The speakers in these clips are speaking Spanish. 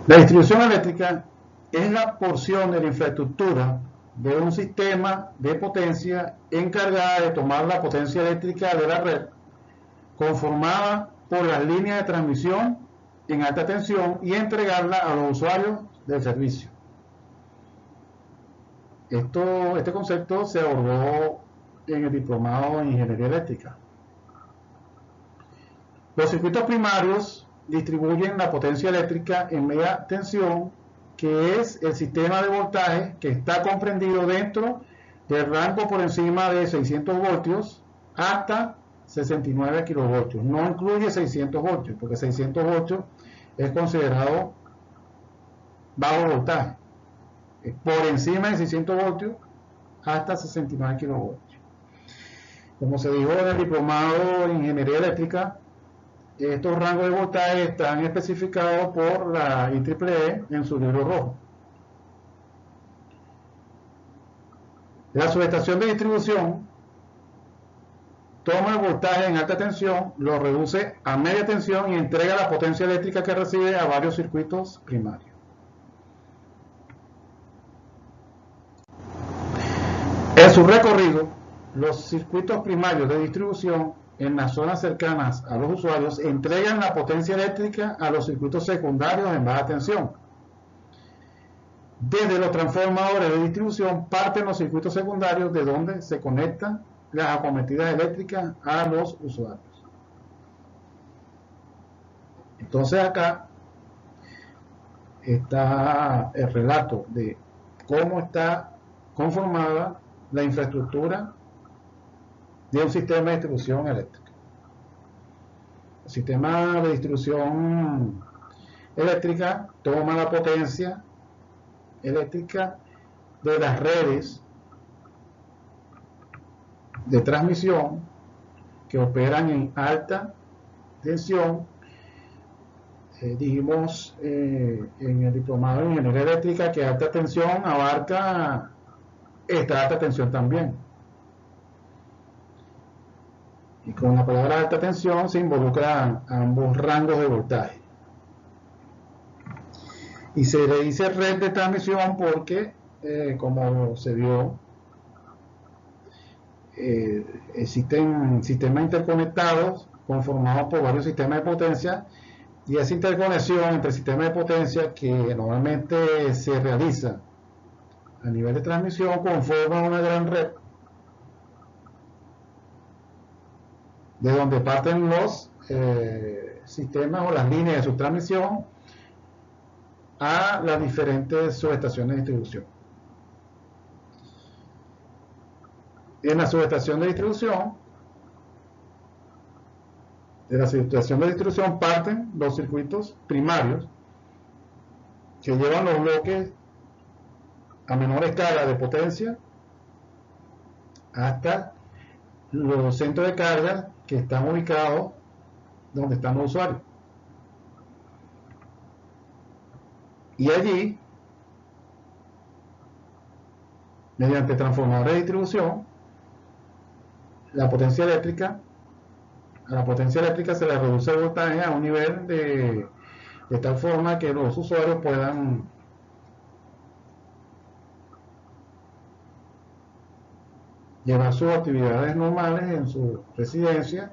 La distribución eléctrica es la porción de la infraestructura de un sistema de potencia encargada de tomar la potencia eléctrica de la red, conformada por las líneas de transmisión en alta tensión, y entregarla a los usuarios del servicio. Este concepto se abordó en el diplomado en Ingeniería Eléctrica. Los circuitos primarios distribuyen la potencia eléctrica en media tensión, que es el sistema de voltaje que está comprendido dentro del rango por encima de 600 voltios hasta 69 kilovoltios. No incluye 600 voltios, porque 600 voltios es considerado bajo voltaje. Por encima de 600 voltios hasta 69 kilovoltios. Como se dijo en el diplomado en Ingeniería Eléctrica, estos rangos de voltaje están especificados por la IEEE en su libro rojo. La subestación de distribución toma el voltaje en alta tensión, lo reduce a media tensión y entrega la potencia eléctrica que recibe a varios circuitos primarios. En su recorrido, los circuitos primarios de distribución en las zonas cercanas a los usuarios entregan la potencia eléctrica a los circuitos secundarios en baja tensión. Desde los transformadores de distribución parten los circuitos secundarios, de donde se conectan las acometidas eléctricas a los usuarios. Entonces acá está el relato de cómo está conformada la infraestructura de un sistema de distribución eléctrica. El sistema de distribución eléctrica toma la potencia eléctrica de las redes de transmisión que operan en alta tensión. Dijimos en el diplomado de Ingeniería Eléctrica que alta tensión abarca esta alta tensión también. Y con la palabra alta tensión se involucran ambos rangos de voltaje. Y se le dice red de transmisión porque, como se vio, existen sistemas interconectados conformados por varios sistemas de potencia, y esa interconexión entre sistemas de potencia que normalmente se realiza a nivel de transmisión conforma una gran red de donde parten los sistemas o las líneas de su transmisión a las diferentes subestaciones de distribución. En la subestación de distribución, parten los circuitos primarios que llevan los bloques a menor escala de potencia hasta los centros de carga que están ubicados donde están los usuarios. Y allí, mediante transformadores de distribución, a la potencia eléctrica se le reduce el voltaje a un nivel de tal forma que los usuarios puedan llevar sus actividades normales en su residencia,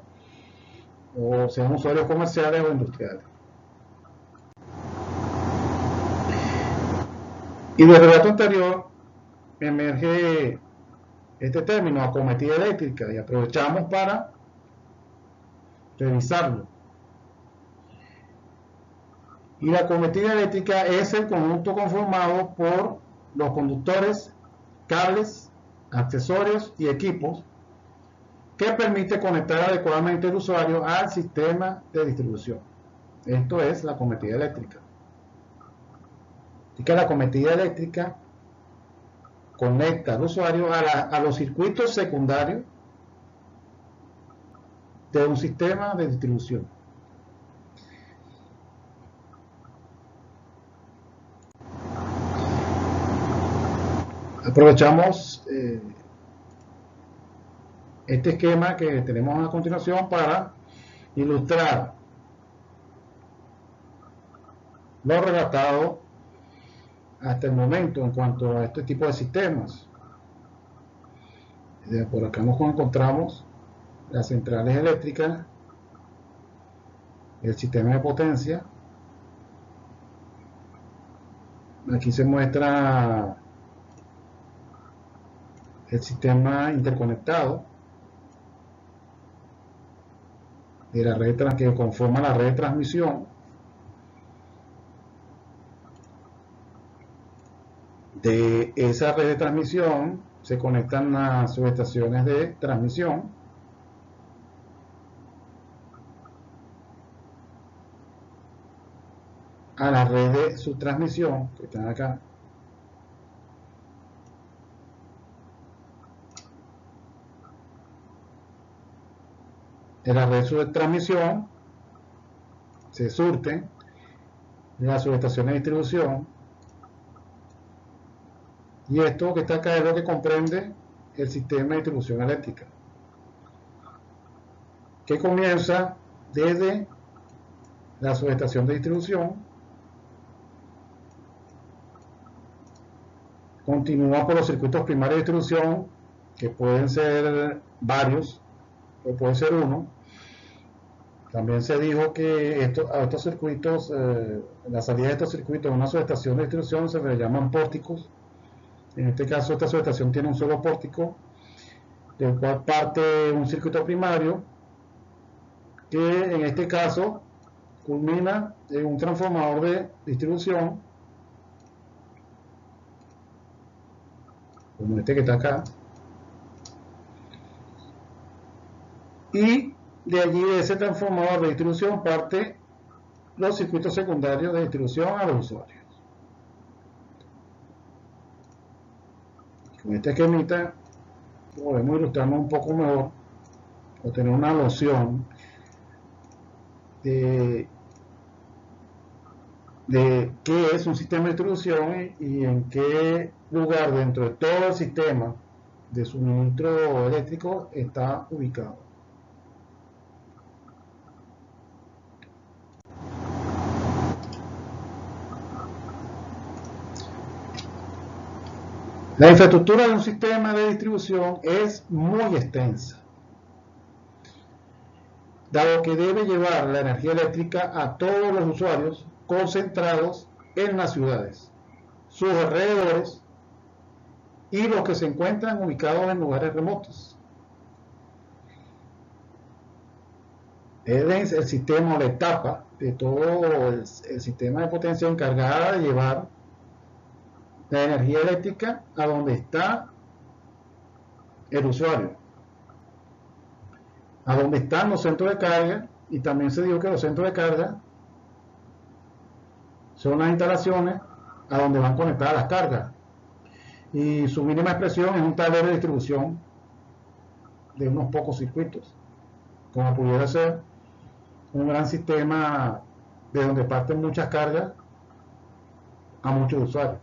o sean usuarios comerciales o industriales. Y del relato anterior emerge este término, acometida eléctrica, y aprovechamos para revisarlo. Y la acometida eléctrica es el conjunto conformado por los conductores, cables, accesorios y equipos que permite conectar adecuadamente el usuario al sistema de distribución. Esto es la acometida eléctrica. Así que la acometida eléctrica conecta al usuario a los circuitos secundarios de un sistema de distribución. Aprovechamos este esquema que tenemos a continuación para ilustrar lo relatado hasta el momento en cuanto a este tipo de sistemas. Por acá nos encontramos las centrales eléctricas, el sistema de potencia. Aquí se muestra el sistema interconectado de la red que conforma la red de transmisión. De esa red de transmisión se conectan las subestaciones de transmisión, a la red de subtransmisión que están acá. En la red de subtransmisión se surten las subestaciones de distribución, y esto que está acá es lo que comprende el sistema de distribución eléctrica, que comienza desde la subestación de distribución, continúa por los circuitos primarios de distribución, que pueden ser varios o puede ser uno. También se dijo que a estos circuitos, la salida de estos circuitos en una subestación de distribución se le llaman pórticos. En este caso, esta subestación tiene un solo pórtico, del cual parte un circuito primario, que en este caso culmina en un transformador de distribución, como este que está acá, y de allí, de ese transformador de distribución, parte los circuitos secundarios de distribución a los usuarios. Con este esquemita podemos ilustrarnos un poco mejor o tener una noción de qué es un sistema de distribución y en qué lugar dentro de todo el sistema de suministro eléctrico está ubicado. La infraestructura de un sistema de distribución es muy extensa, dado que debe llevar la energía eléctrica a todos los usuarios concentrados en las ciudades, sus alrededores y los que se encuentran ubicados en lugares remotos. Es el sistema o la etapa de todo el sistema de potencia encargada de llevar la energía eléctrica a donde está el usuario, a donde están los centros de carga. Y también se dijo que los centros de carga son las instalaciones a donde van conectadas las cargas, y su mínima expresión es un tablero de distribución de unos pocos circuitos, como pudiera ser un gran sistema de donde parten muchas cargas a muchos usuarios.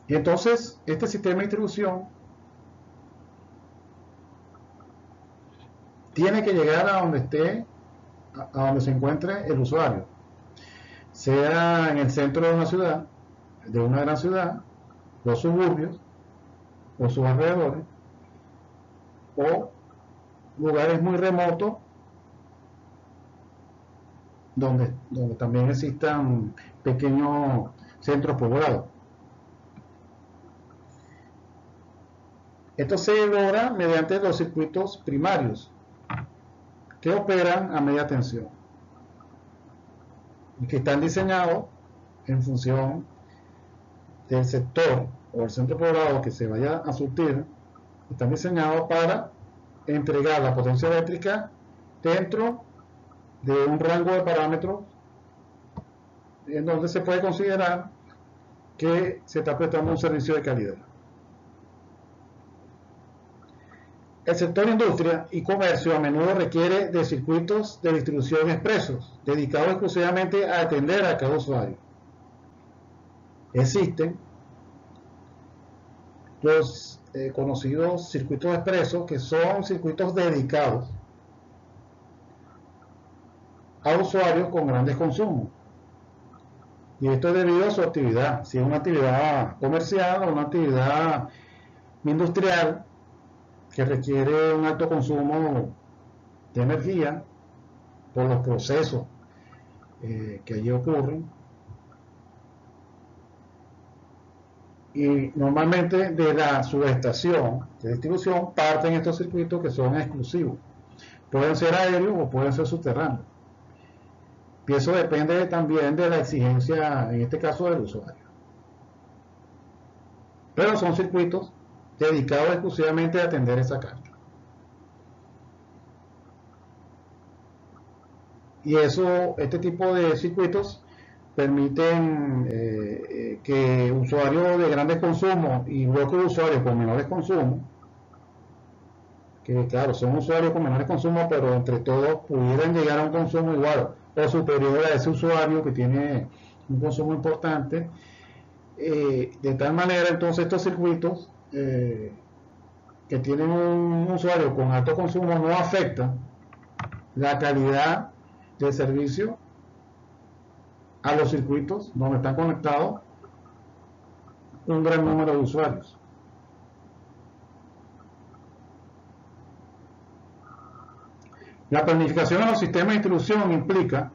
Y entonces este sistema de distribución tiene que llegar a donde se encuentre el usuario, sea en el centro de una ciudad, de una gran ciudad, los suburbios o sus alrededores, o lugares muy remotos donde también existan pequeños centros poblados. Esto se logra mediante los circuitos primarios, que operan a media tensión y que están diseñados en función del sector o el centro poblado que se vaya a surtir. Están diseñados para entregar la potencia eléctrica dentro de un rango de parámetros en donde se puede considerar que se está prestando un servicio de calidad. El sector industria y comercio a menudo requiere de circuitos de distribución expresos, dedicados exclusivamente a atender a cada usuario. Existen los conocidos circuitos expresos, que son circuitos dedicados a usuarios con grandes consumos. Y esto es debido a su actividad. Si es una actividad comercial o una actividad industrial que requiere un alto consumo de energía por los procesos que allí ocurren. Y normalmente de la subestación de distribución parten estos circuitos que son exclusivos. Pueden ser aéreos o pueden ser subterráneos. Y eso depende también de la exigencia, en este caso, del usuario. Pero son circuitos dedicados exclusivamente a atender esa carga. Y este tipo de circuitos permiten que usuarios de grandes consumos y bloques de usuarios con menores consumos, que claro, son usuarios con menores consumos, pero entre todos pudieran llegar a un consumo igual o superior a ese usuario que tiene un consumo importante, de tal manera entonces estos circuitos que tienen un usuario con alto consumo no afectan la calidad del servicio a los circuitos donde están conectados un gran número de usuarios. La planificación de los sistemas de distribución implica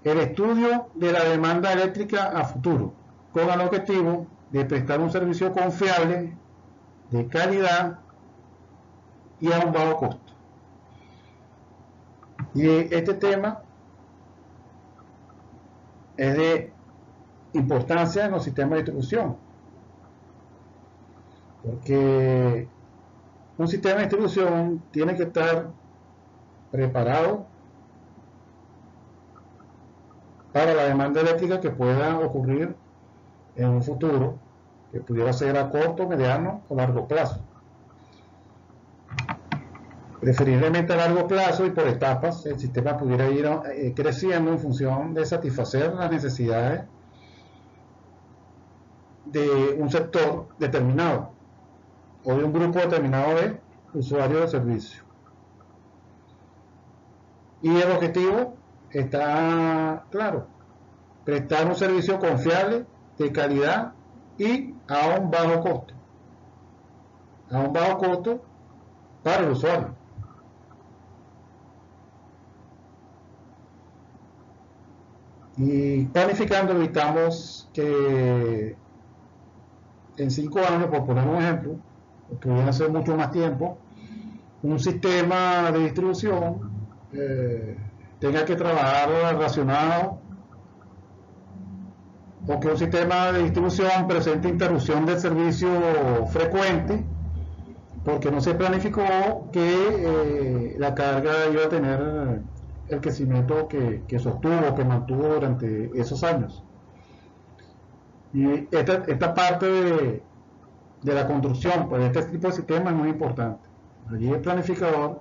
el estudio de la demanda eléctrica a futuro, con el objetivo de prestar un servicio confiable, de calidad y a un bajo costo. Y este tema es de importancia en los sistemas de distribución, porque un sistema de distribución tiene que estar preparado para la demanda eléctrica que pueda ocurrir en un futuro, que pudiera ser a corto, mediano o largo plazo. Preferiblemente a largo plazo y por etapas, el sistema pudiera ir creciendo en función de satisfacer las necesidades de un sector determinado o de un grupo determinado de usuarios de servicio. Y el objetivo está claro: prestar un servicio confiable, de calidad y a un bajo costo. A un bajo costo para el usuario. Y planificando evitamos que en 5 años, por poner un ejemplo, o pudiera ser mucho más tiempo, un sistema de distribución tenga que trabajar racionado, o que un sistema de distribución presente interrupción del servicio frecuente porque no se planificó que la carga iba a tener el crecimiento que sostuvo, que mantuvo durante esos años. Y esta parte de la construcción pues, de este tipo de sistemas es muy importante. Allí el planificador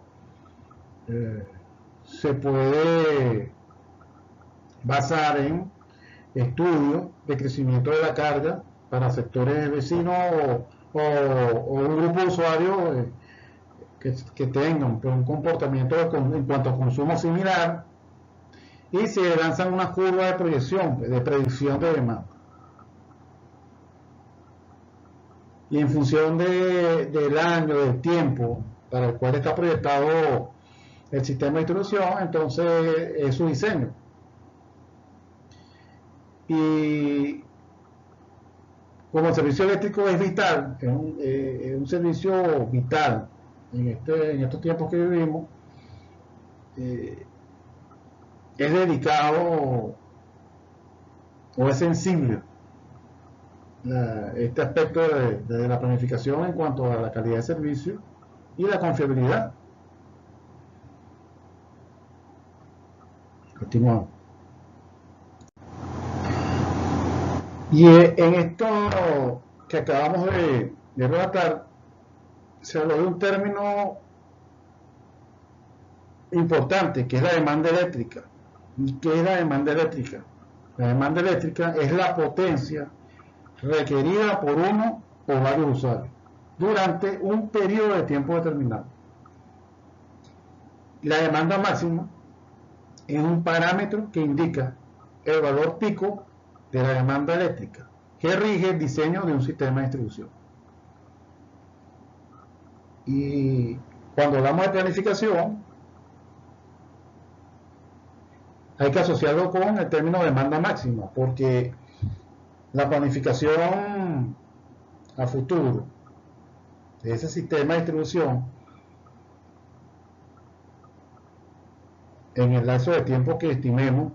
se puede basar en estudios de crecimiento de la carga para sectores vecinos o un grupo de usuarios que tengan pues, un comportamiento en cuanto a consumo similar, y se lanzan unas curvas de proyección, de predicción de demanda. Y en función del año, del tiempo para el cual está proyectado el sistema de distribución, entonces es su diseño. Y como el servicio eléctrico es vital, es un servicio vital en estos tiempos que vivimos, es dedicado o es sensible este aspecto de la planificación en cuanto a la calidad de servicio y la confiabilidad. Continuamos. Y en esto que acabamos de relatar, se habló de un término importante, que es la demanda eléctrica. ¿Y qué es la demanda eléctrica? La demanda eléctrica es la potencia requerida por uno o varios usuarios durante un periodo de tiempo determinado. La demanda máxima es un parámetro que indica el valor pico de la demanda eléctrica que rige el diseño de un sistema de distribución. Y cuando hablamos de planificación, hay que asociarlo con el término demanda máxima, porque la planificación a futuro de ese sistema de distribución en el lapso de tiempo que estimemos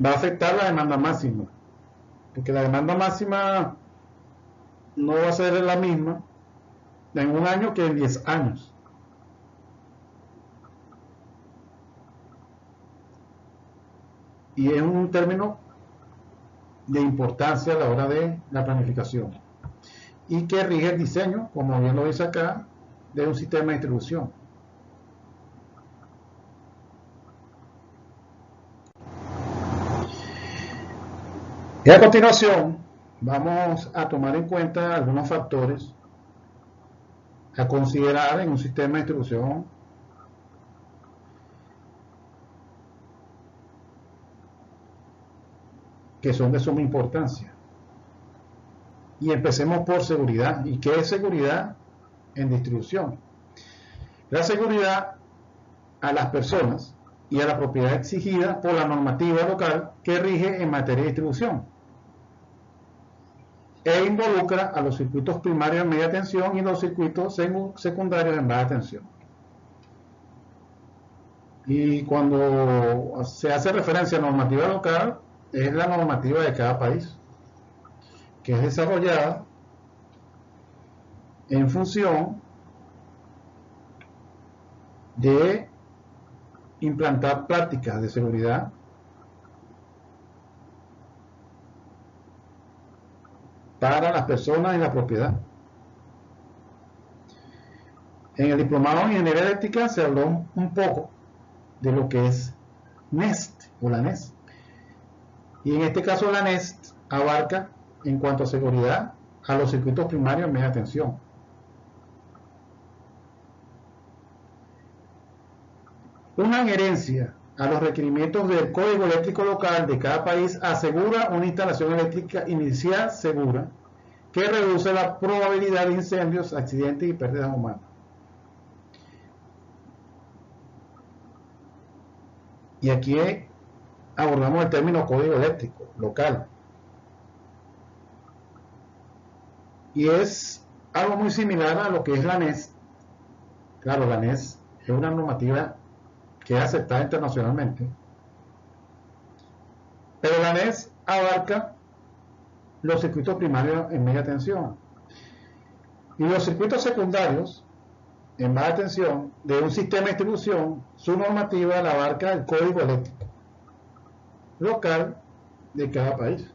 va a afectar la demanda máxima, porque la demanda máxima no va a ser la misma en un año que en 10 años. Y es un término de importancia a la hora de la planificación y que rige el diseño, como bien lo dice acá, de un sistema de distribución. Y a continuación vamos a tomar en cuenta algunos factores a considerar en un sistema de distribución que son de suma importancia. Y empecemos por seguridad. ¿Y qué es seguridad en distribución? La seguridad a las personas y a la propiedad exigida por la normativa local que rige en materia de distribución e involucra a los circuitos primarios en media tensión y los circuitos secundarios en baja tensión. Y cuando se hace referencia a normativa local, es la normativa de cada país, que es desarrollada en función de implantar prácticas de seguridad para las personas y la propiedad. En el diplomado en Ingeniería Eléctrica se habló un poco de lo que es NEST o la NEST. Y en este caso la NEST abarca, en cuanto a seguridad, a los circuitos primarios en media tensión. Una adherencia a los requerimientos del Código Eléctrico Local de cada país asegura una instalación eléctrica inicial segura que reduce la probabilidad de incendios, accidentes y pérdidas humanas. Y aquí abordamos el término Código Eléctrico Local. Y es algo muy similar a lo que es la NES. Claro, la NES es una normativa que es aceptada internacionalmente, pero la NES abarca los circuitos primarios en media tensión y los circuitos secundarios en baja tensión de un sistema de distribución. Su normativa la abarca el Código Eléctrico Local de cada país.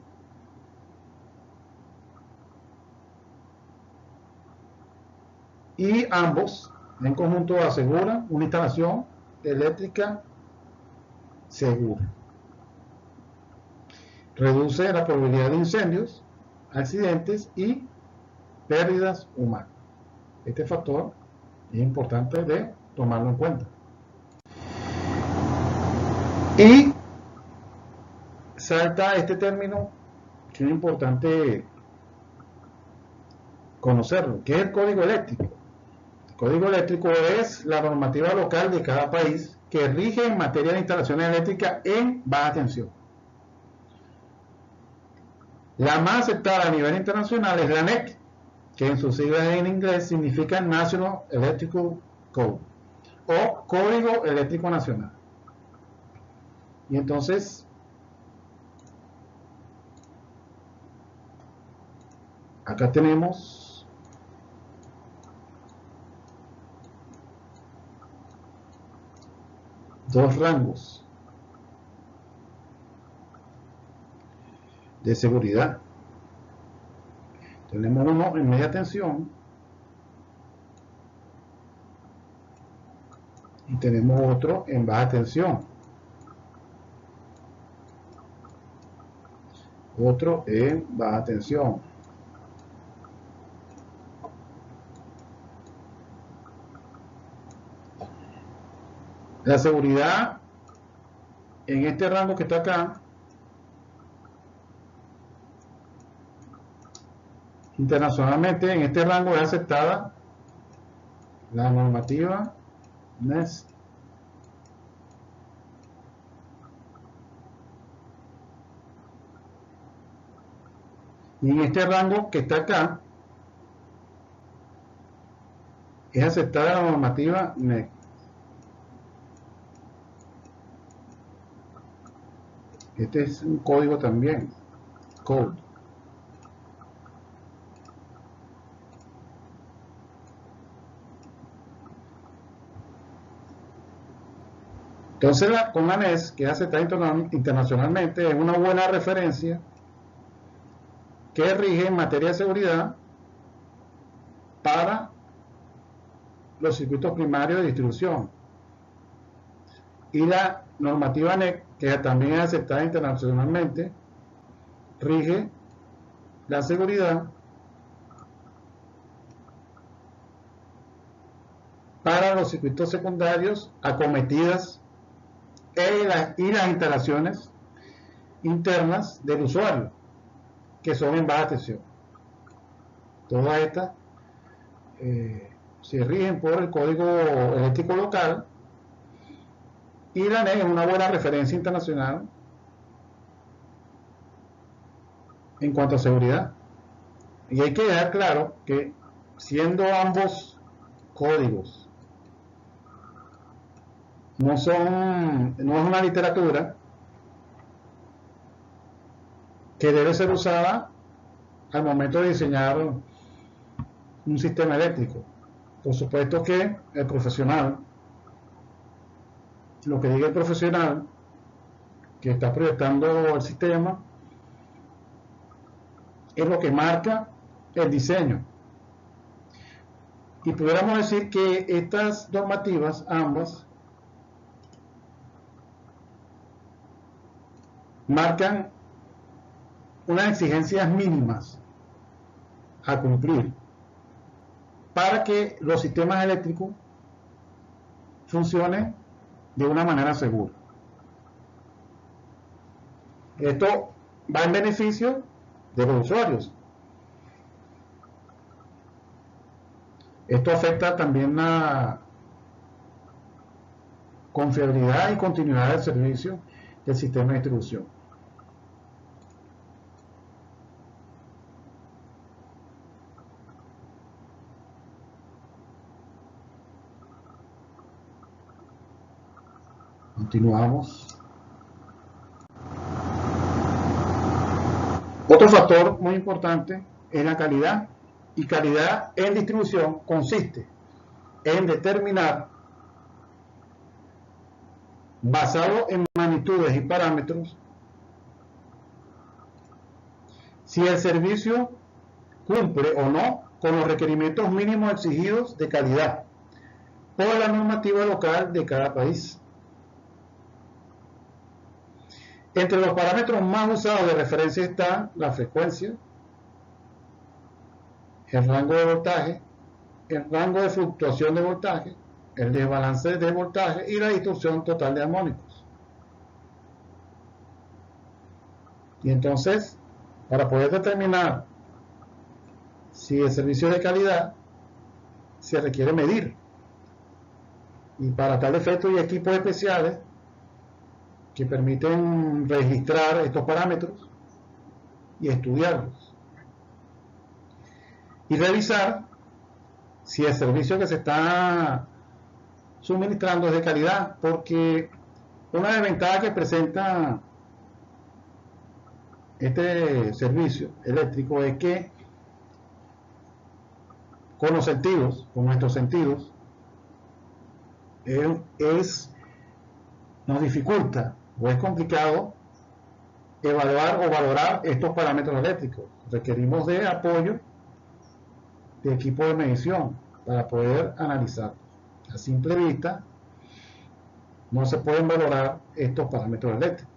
Y ambos en conjunto aseguran una instalación eléctrica segura. Reduce la probabilidad de incendios, accidentes y pérdidas humanas. Este factor es importante de tomarlo en cuenta. Y salta este término que es importante conocerlo, que es el código eléctrico. El código eléctrico es la normativa local de cada país que rige en materia de instalaciones eléctricas en baja tensión. La más aceptada a nivel internacional es la NEC, que en sus siglas en inglés significa National Electrical Code o Código Eléctrico Nacional. Y entonces acá tenemos dos rangos de seguridad. Tenemos uno en media tensión y tenemos otro en baja tensión. Otro en baja tensión. La seguridad en este rango que está acá, internacionalmente en este rango es aceptada la normativa NEST. Y en este rango que está acá es aceptada la normativa NEC. Este es un código también, code. Entonces, con la NES, que es aceptada internacionalmente, es una buena referencia que rige en materia de seguridad para los circuitos primarios de distribución. Y la normativa NEC, que también es aceptada internacionalmente, rige la seguridad para los circuitos secundarios acometidas y las instalaciones internas del usuario, que son en baja tensión. Todas estas se rigen por el código eléctrico local, y la NEC es una buena referencia internacional en cuanto a seguridad. Y hay que dejar claro que, siendo ambos códigos no es una literatura que debe ser usada al momento de diseñar un sistema eléctrico. Por supuesto que el profesional, lo que diga el profesional que está proyectando el sistema, es lo que marca el diseño. Y pudiéramos decir que estas normativas, ambas, marcan unas exigencias mínimas a cumplir para que los sistemas eléctricos funcionen de una manera segura. Esto va en beneficio de los usuarios. Esto afecta también la confiabilidad y continuidad del servicio del sistema de distribución. Continuamos. Otro factor muy importante es la calidad, y calidad en distribución consiste en determinar, basado en magnitudes y parámetros, si el servicio cumple o no con los requerimientos mínimos exigidos de calidad por la normativa local de cada país. Entre los parámetros más usados de referencia están la frecuencia, el rango de voltaje, el rango de fluctuación de voltaje, el desbalance de voltaje y la distorsión total de armónicos. Y entonces, para poder determinar si el servicio es de calidad, se requiere medir. Y para tal efecto hay equipos especiales que permiten registrar estos parámetros y estudiarlos. Y revisar si el servicio que se está suministrando es de calidad, porque una desventaja que presenta este servicio eléctrico es que con los sentidos, con nuestros sentidos, nos dificulta o es complicado evaluar o valorar estos parámetros eléctricos. Requerimos de apoyo de equipo de medición para poder analizarlos. A simple vista no se pueden valorar estos parámetros eléctricos.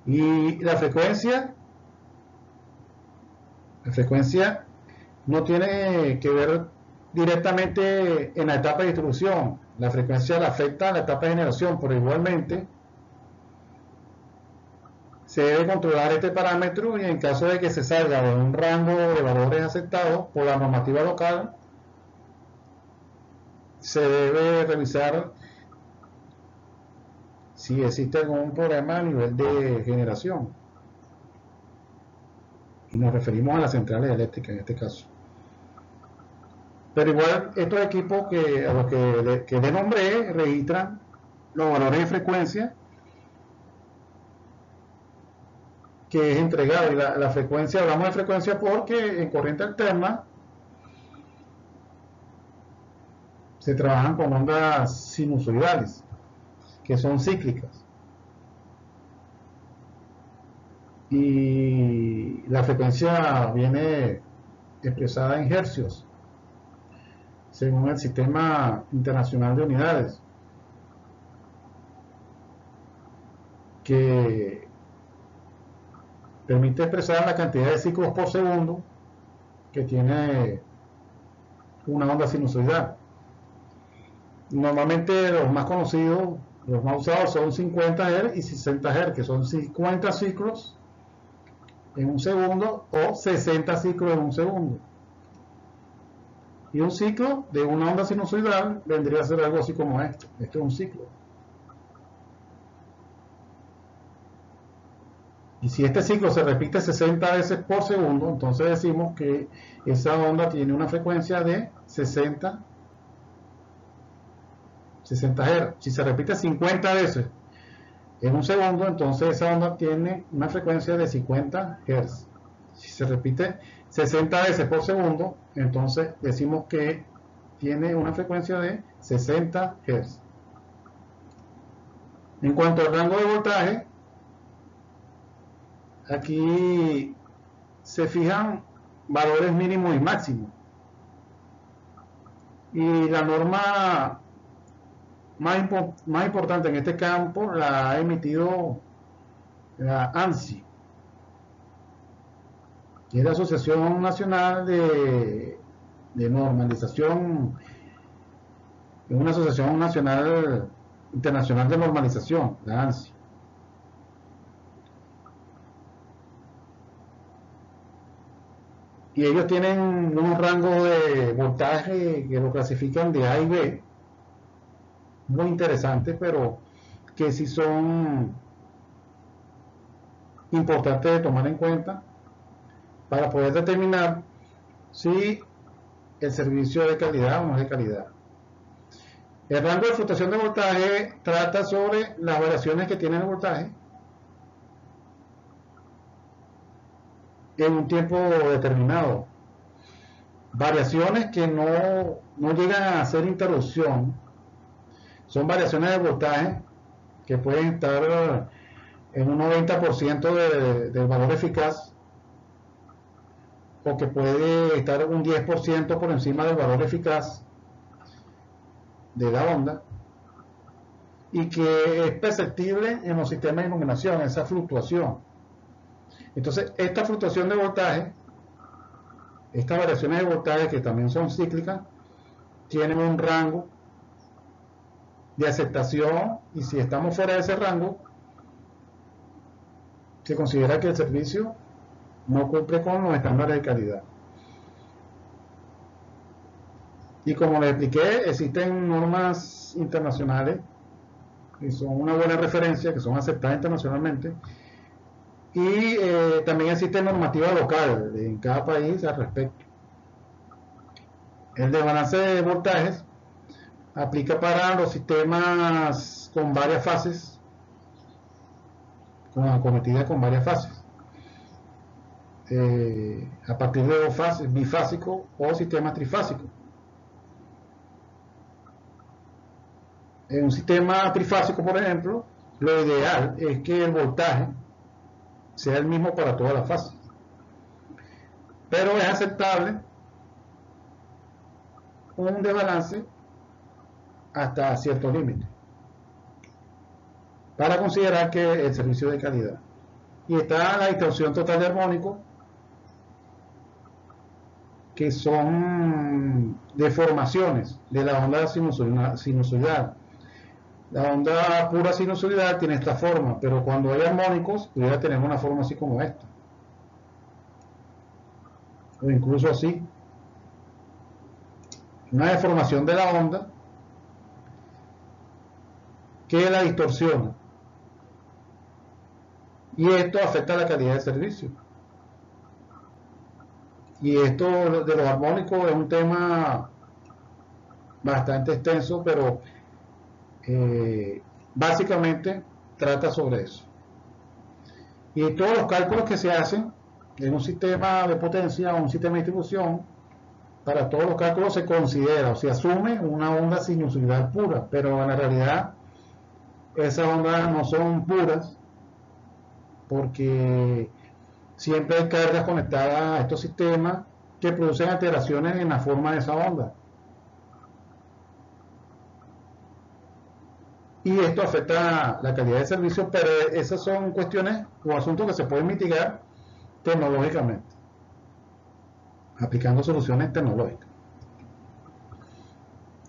Y la frecuencia no tiene que ver directamente en la etapa de distribución. La frecuencia la afecta a la etapa de generación, pero igualmente se debe controlar este parámetro y en caso de que se salga de un rango de valores aceptados por la normativa local, se debe revisar si existe algún problema a nivel de generación. Y nos referimos a las centrales eléctricas en este caso. Pero igual estos equipos a los que le nombré registran los valores de frecuencia que es entregado. Y la frecuencia, hablamos de frecuencia porque en corriente alterna se trabajan con ondas sinusoidales, que son cíclicas. Y la frecuencia viene expresada en hercios, según el Sistema Internacional de Unidades, que permite expresar la cantidad de ciclos por segundo que tiene una onda sinusoidal. Normalmente los más conocidos, los más usados son 50 Hz y 60 Hz, que son 50 ciclos en un segundo o 60 ciclos en un segundo. Y un ciclo de una onda sinusoidal vendría a ser algo así como esto. Esto es un ciclo. Y si este ciclo se repite 60 veces por segundo, entonces decimos que esa onda tiene una frecuencia de 60 Hz. Si se repite 50 veces en un segundo, entonces esa onda tiene una frecuencia de 50 Hz. Si se repite 60 veces por segundo, entonces decimos que tiene una frecuencia de 60 Hz. En cuanto al rango de voltaje, aquí se fijan valores mínimos y máximos. Y la norma más importante en este campo la ha emitido la ANSI, que es la Asociación Nacional de Normalización, es una asociación nacional internacional de normalización, la ANSI. Y ellos tienen unos rangos de voltaje que lo clasifican de A y B, muy interesantes, pero que sí son importantes de tomar en cuenta para poder determinar si el servicio es de calidad o no es de calidad. El rango de fluctuación de voltaje trata sobre las variaciones que tiene el voltaje en un tiempo determinado. Variaciones que no llegan a hacer interrupción son variaciones de voltaje que pueden estar en un 90% del valor eficaz, o que puede estar un 10% por encima del valor eficaz de la onda, y que es perceptible en los sistemas de iluminación, esa fluctuación. Entonces, esta fluctuación de voltaje, estas variaciones de voltaje que también son cíclicas, tienen un rango de aceptación, y si estamos fuera de ese rango, se considera que el servicio no cumple con los estándares de calidad. Y como les expliqué, existen normas internacionales que son una buena referencia, que son aceptadas internacionalmente, y también existe normativa local en cada país al respecto. El desbalance de voltajes aplica para los sistemas con varias fases, con acometidas con varias fases, a partir de dos fases, bifásico o sistema trifásico. En un sistema trifásico, por ejemplo, lo ideal es que el voltaje sea el mismo para todas las fases, pero es aceptable un desbalance hasta cierto límite para considerar que el servicio es de calidad. Y está la distorsión total de armónico, que son deformaciones de la onda sinusoidal. La onda pura sinusoidal tiene esta forma, pero cuando hay armónicos pudiera tener una forma así como esta, o incluso así, una deformación de la onda que la distorsiona, y esto afecta la calidad del servicio. Y esto de los armónicos es un tema bastante extenso, pero básicamente trata sobre eso. Y todos los cálculos que se hacen en un sistema de potencia o un sistema de distribución, para todos los cálculos se considera o se asume una onda sinusoidal pura, pero en la realidad esas ondas no son puras, porque siempre hay cargas conectadas a estos sistemas que producen alteraciones en la forma de esa onda. Y esto afecta la calidad del servicio, pero esas son cuestiones o asuntos que se pueden mitigar tecnológicamente, aplicando soluciones tecnológicas.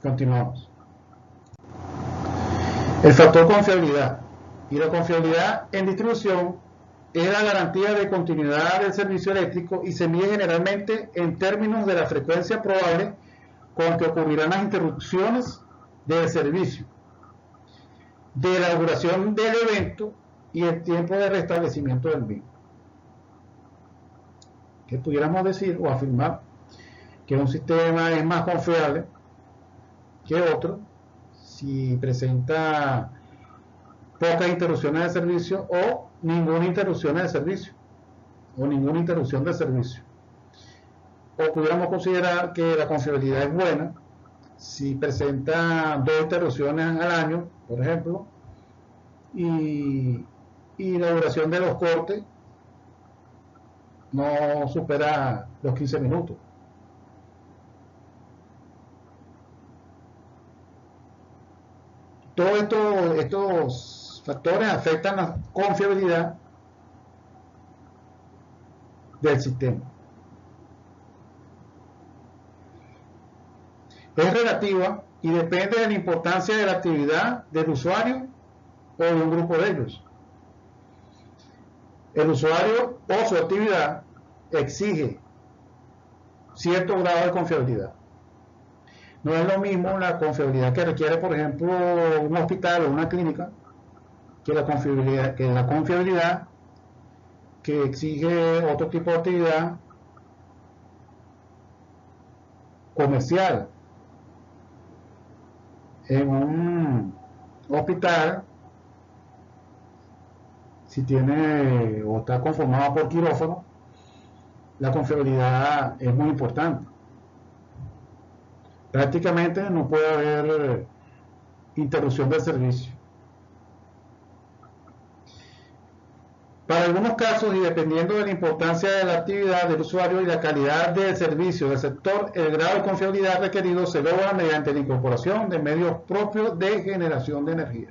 Continuamos. El factor confiabilidad. Y la confiabilidad en distribución es la garantía de continuidad del servicio eléctrico y se mide generalmente en términos de la frecuencia probable con que ocurrirán las interrupciones del servicio, de la duración del evento y el tiempo de restablecimiento del mismo. Que pudiéramos decir o afirmar que un sistema es más confiable que otro si presenta pocas interrupciones de servicio o ninguna interrupción de servicio o ninguna interrupción de servicio. O pudiéramos considerar que la confiabilidad es buena si presenta 2 interrupciones al año, por ejemplo, y la duración de los cortes no supera los 15 minutos. Todos estos factores afectan la confiabilidad del sistema. Es relativa y depende de la importancia de la actividad del usuario o de un grupo de ellos. El usuario o su actividad exige cierto grado de confiabilidad. No es lo mismo la confiabilidad que requiere, por ejemplo, un hospital o una clínica, que la confiabilidad que exige otro tipo de actividad comercial. En un hospital, si tiene o está conformado por quirófano, la confiabilidad es muy importante. Prácticamente no puede haber interrupción del servicio. Para algunos casos, y dependiendo de la importancia de la actividad del usuario y la calidad del servicio del sector, el grado de confiabilidad requerido se logra mediante la incorporación de medios propios de generación de energía.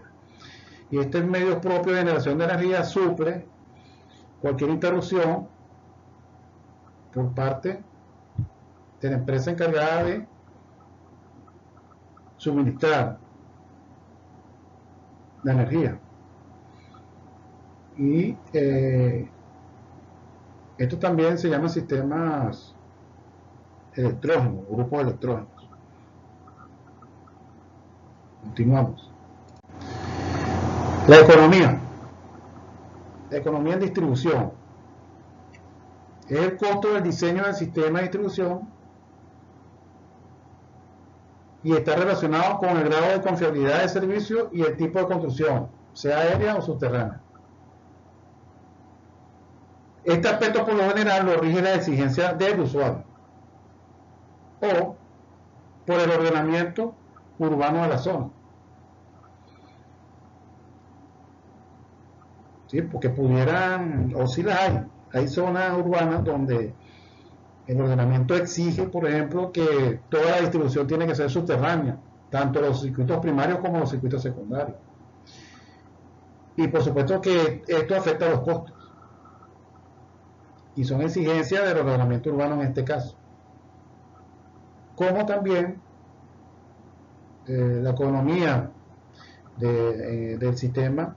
Y estos medios propios de generación de energía suple cualquier interrupción por parte de la empresa encargada de suministrar la energía. Y esto también se llama sistemas electrógenos, grupos electrógenos. Continuamos. La economía. La economía en distribución es el costo del diseño del sistema de distribución y está relacionado con el grado de confiabilidad del servicio y el tipo de construcción, sea aérea o subterránea. Este aspecto por lo general lo rige la exigencia del usuario o por el ordenamiento urbano de la zona. ¿Sí? Porque pudieran, o si las hay zonas urbanas donde el ordenamiento exige, por ejemplo, que toda la distribución tiene que ser subterránea, tanto los circuitos primarios como los circuitos secundarios. Y por supuesto que esto afecta a los costos. Y son exigencias del ordenamiento urbano en este caso. como también la economía del sistema,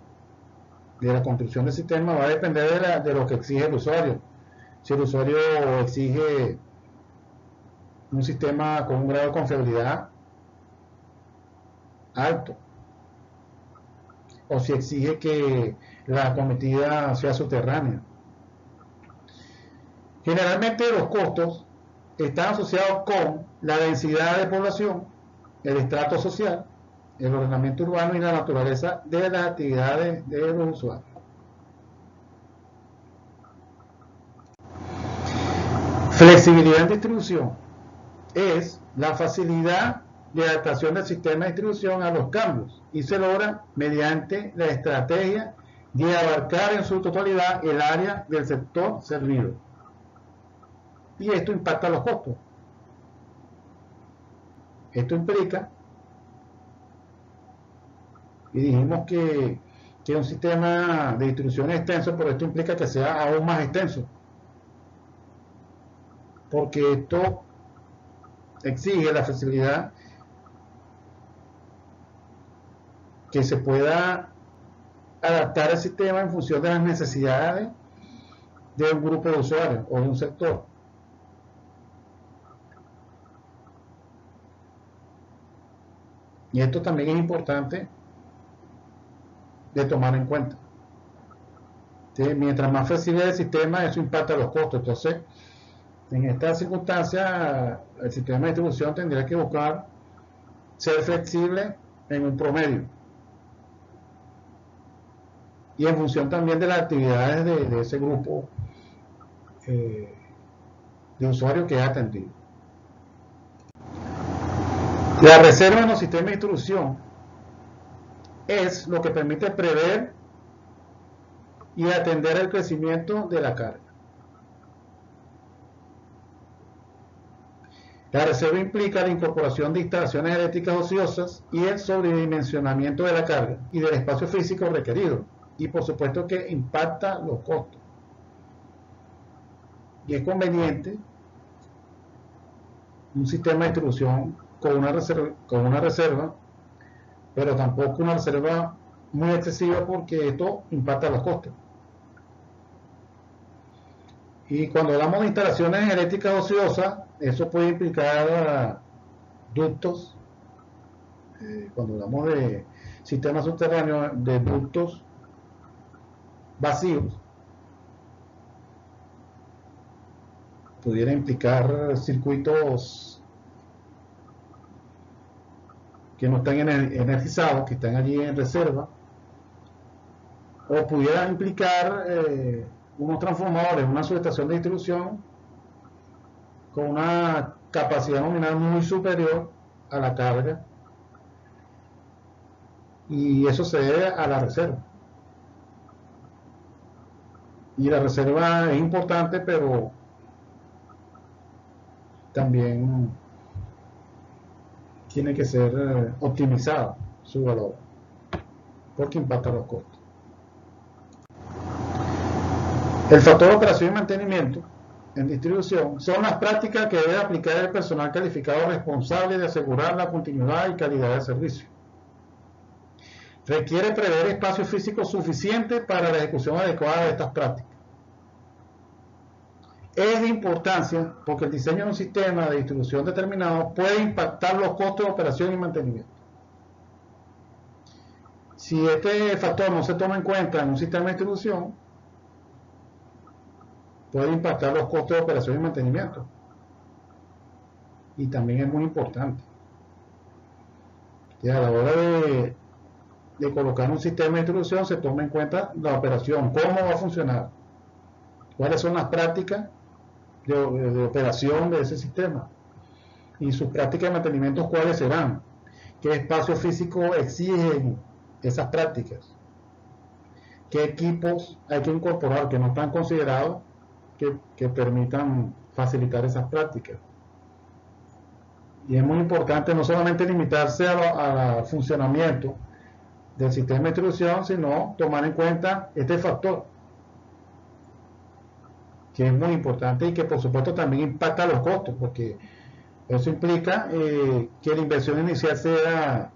de la construcción del sistema, va a depender de lo que exige el usuario. Si el usuario exige un sistema con un grado de confiabilidad alto, o si exige que la acometida sea subterránea. Generalmente los costos están asociados con la densidad de población, el estrato social, el ordenamiento urbano y la naturaleza de las actividades de los usuarios. Flexibilidad en distribución es la facilidad de adaptación del sistema de distribución a los cambios y se logra mediante la estrategia de abarcar en su totalidad el área del sector servido. Y esto impacta los costos. Esto implica, y dijimos que un sistema de distribución es extenso, pero esto implica que sea aún más extenso, porque esto exige la flexibilidad que se pueda adaptar el sistema en función de las necesidades de un grupo de usuarios o de un sector. Y esto también es importante de tomar en cuenta. ¿Sí? Mientras más flexible el sistema, eso impacta los costos. Entonces, en esta circunstancia, el sistema de distribución tendría que buscar ser flexible en un promedio. Y en función también de las actividades de ese grupo de usuarios que es atendido. La reserva en los sistemas de distribución es lo que permite prever y atender el crecimiento de la carga. La reserva implica la incorporación de instalaciones eléctricas ociosas y el sobredimensionamiento de la carga y del espacio físico requerido, y por supuesto que impacta los costos. Y es conveniente un sistema de distribución con una reserva, pero tampoco una reserva muy excesiva, porque esto impacta los costos. Y cuando hablamos de instalaciones eléctricas ociosas, eso puede implicar ductos. Cuando hablamos de sistemas subterráneos, de ductos vacíos, pudiera implicar circuitos que no están energizados, que están allí en reserva, o pudiera implicar unos transformadores, una subestación de distribución con una capacidad nominal muy superior a la carga, y eso se debe a la reserva. Y la reserva es importante, pero también tiene que ser optimizado su valor, porque impacta los costos. El factor de operación y mantenimiento en distribución son las prácticas que debe aplicar el personal calificado responsable de asegurar la continuidad y calidad del servicio. Requiere prever espacio físico suficiente para la ejecución adecuada de estas prácticas. Es de importancia porque el diseño de un sistema de distribución determinado puede impactar los costos de operación y mantenimiento. Si este factor no se toma en cuenta en un sistema de distribución, puede impactar los costos de operación y mantenimiento. Y también es muy importante. Y a la hora de colocar un sistema de distribución, se toma en cuenta la operación, cómo va a funcionar, cuáles son las prácticas de operación de ese sistema y sus prácticas de mantenimiento, cuáles serán, qué espacio físico exigen esas prácticas, qué equipos hay que incorporar que no están considerados que permitan facilitar esas prácticas. Y es muy importante no solamente limitarse al funcionamiento del sistema de distribución, sino tomar en cuenta este factor, que es muy importante y que por supuesto también impacta los costos, porque Eso implica que la inversión inicial sea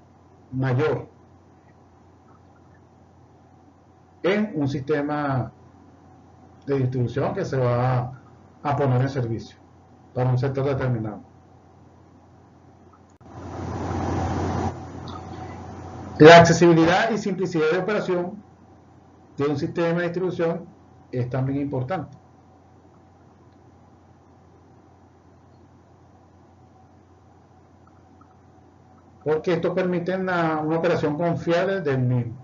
mayor en un sistema de distribución que se va a poner en servicio para un sector determinado. La accesibilidad y simplicidad de operación de un sistema de distribución es también importante. Porque esto permite una operación confiable del mismo.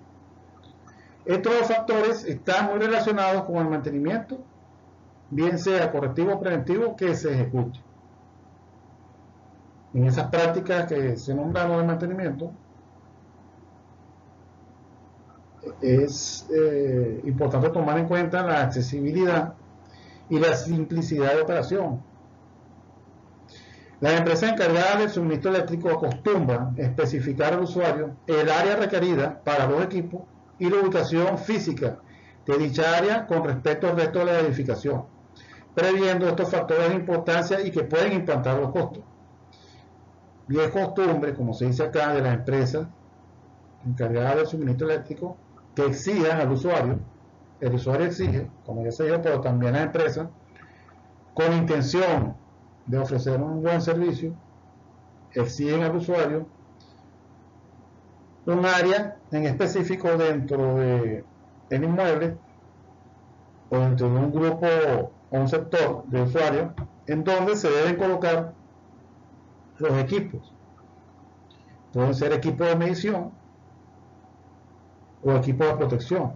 Estos dos factores están muy relacionados con el mantenimiento, bien sea correctivo o preventivo, que se ejecute. En esas prácticas que se nombraron de mantenimiento, es importante tomar en cuenta la accesibilidad y la simplicidad de operación. Las empresas encargadas del suministro eléctrico acostumbran especificar al usuario el área requerida para los equipos y la ubicación física de dicha área con respecto al resto de la edificación, previendo estos factores de importancia y que pueden impactar los costos. Y es costumbre, como se dice acá, de las empresas encargadas del suministro eléctrico que exijan al usuario, el usuario exige, como ya se dijo, pero también las empresas, con intención de ofrecer un buen servicio, exigen al usuario un área en específico dentro del inmueble o dentro de un grupo o un sector de usuarios en donde se deben colocar los equipos. Pueden ser equipos de medición o equipos de protección,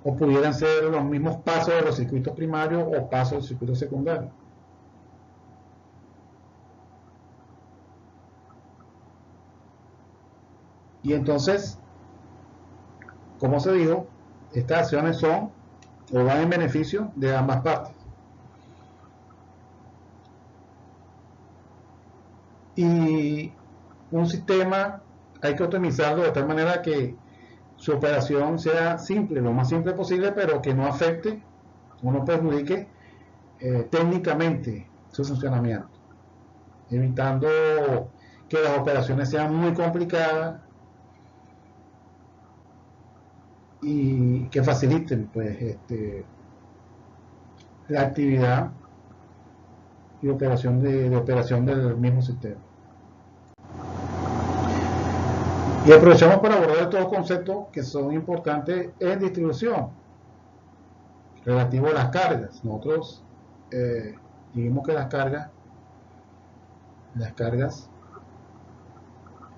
o pudieran ser los mismos pasos de los circuitos primarios o pasos del circuito secundario. Y entonces, como se dijo, estas acciones son o van en beneficio de ambas partes. Y un sistema hay que optimizarlo de tal manera que su operación sea simple, lo más simple posible, pero que no afecte o no perjudique técnicamente su funcionamiento, evitando que las operaciones sean muy complicadas y que faciliten pues la actividad y operación de operación del mismo sistema. Y aprovechamos para abordar todos los conceptos que son importantes en distribución relativo a las cargas. Nosotros dijimos que las cargas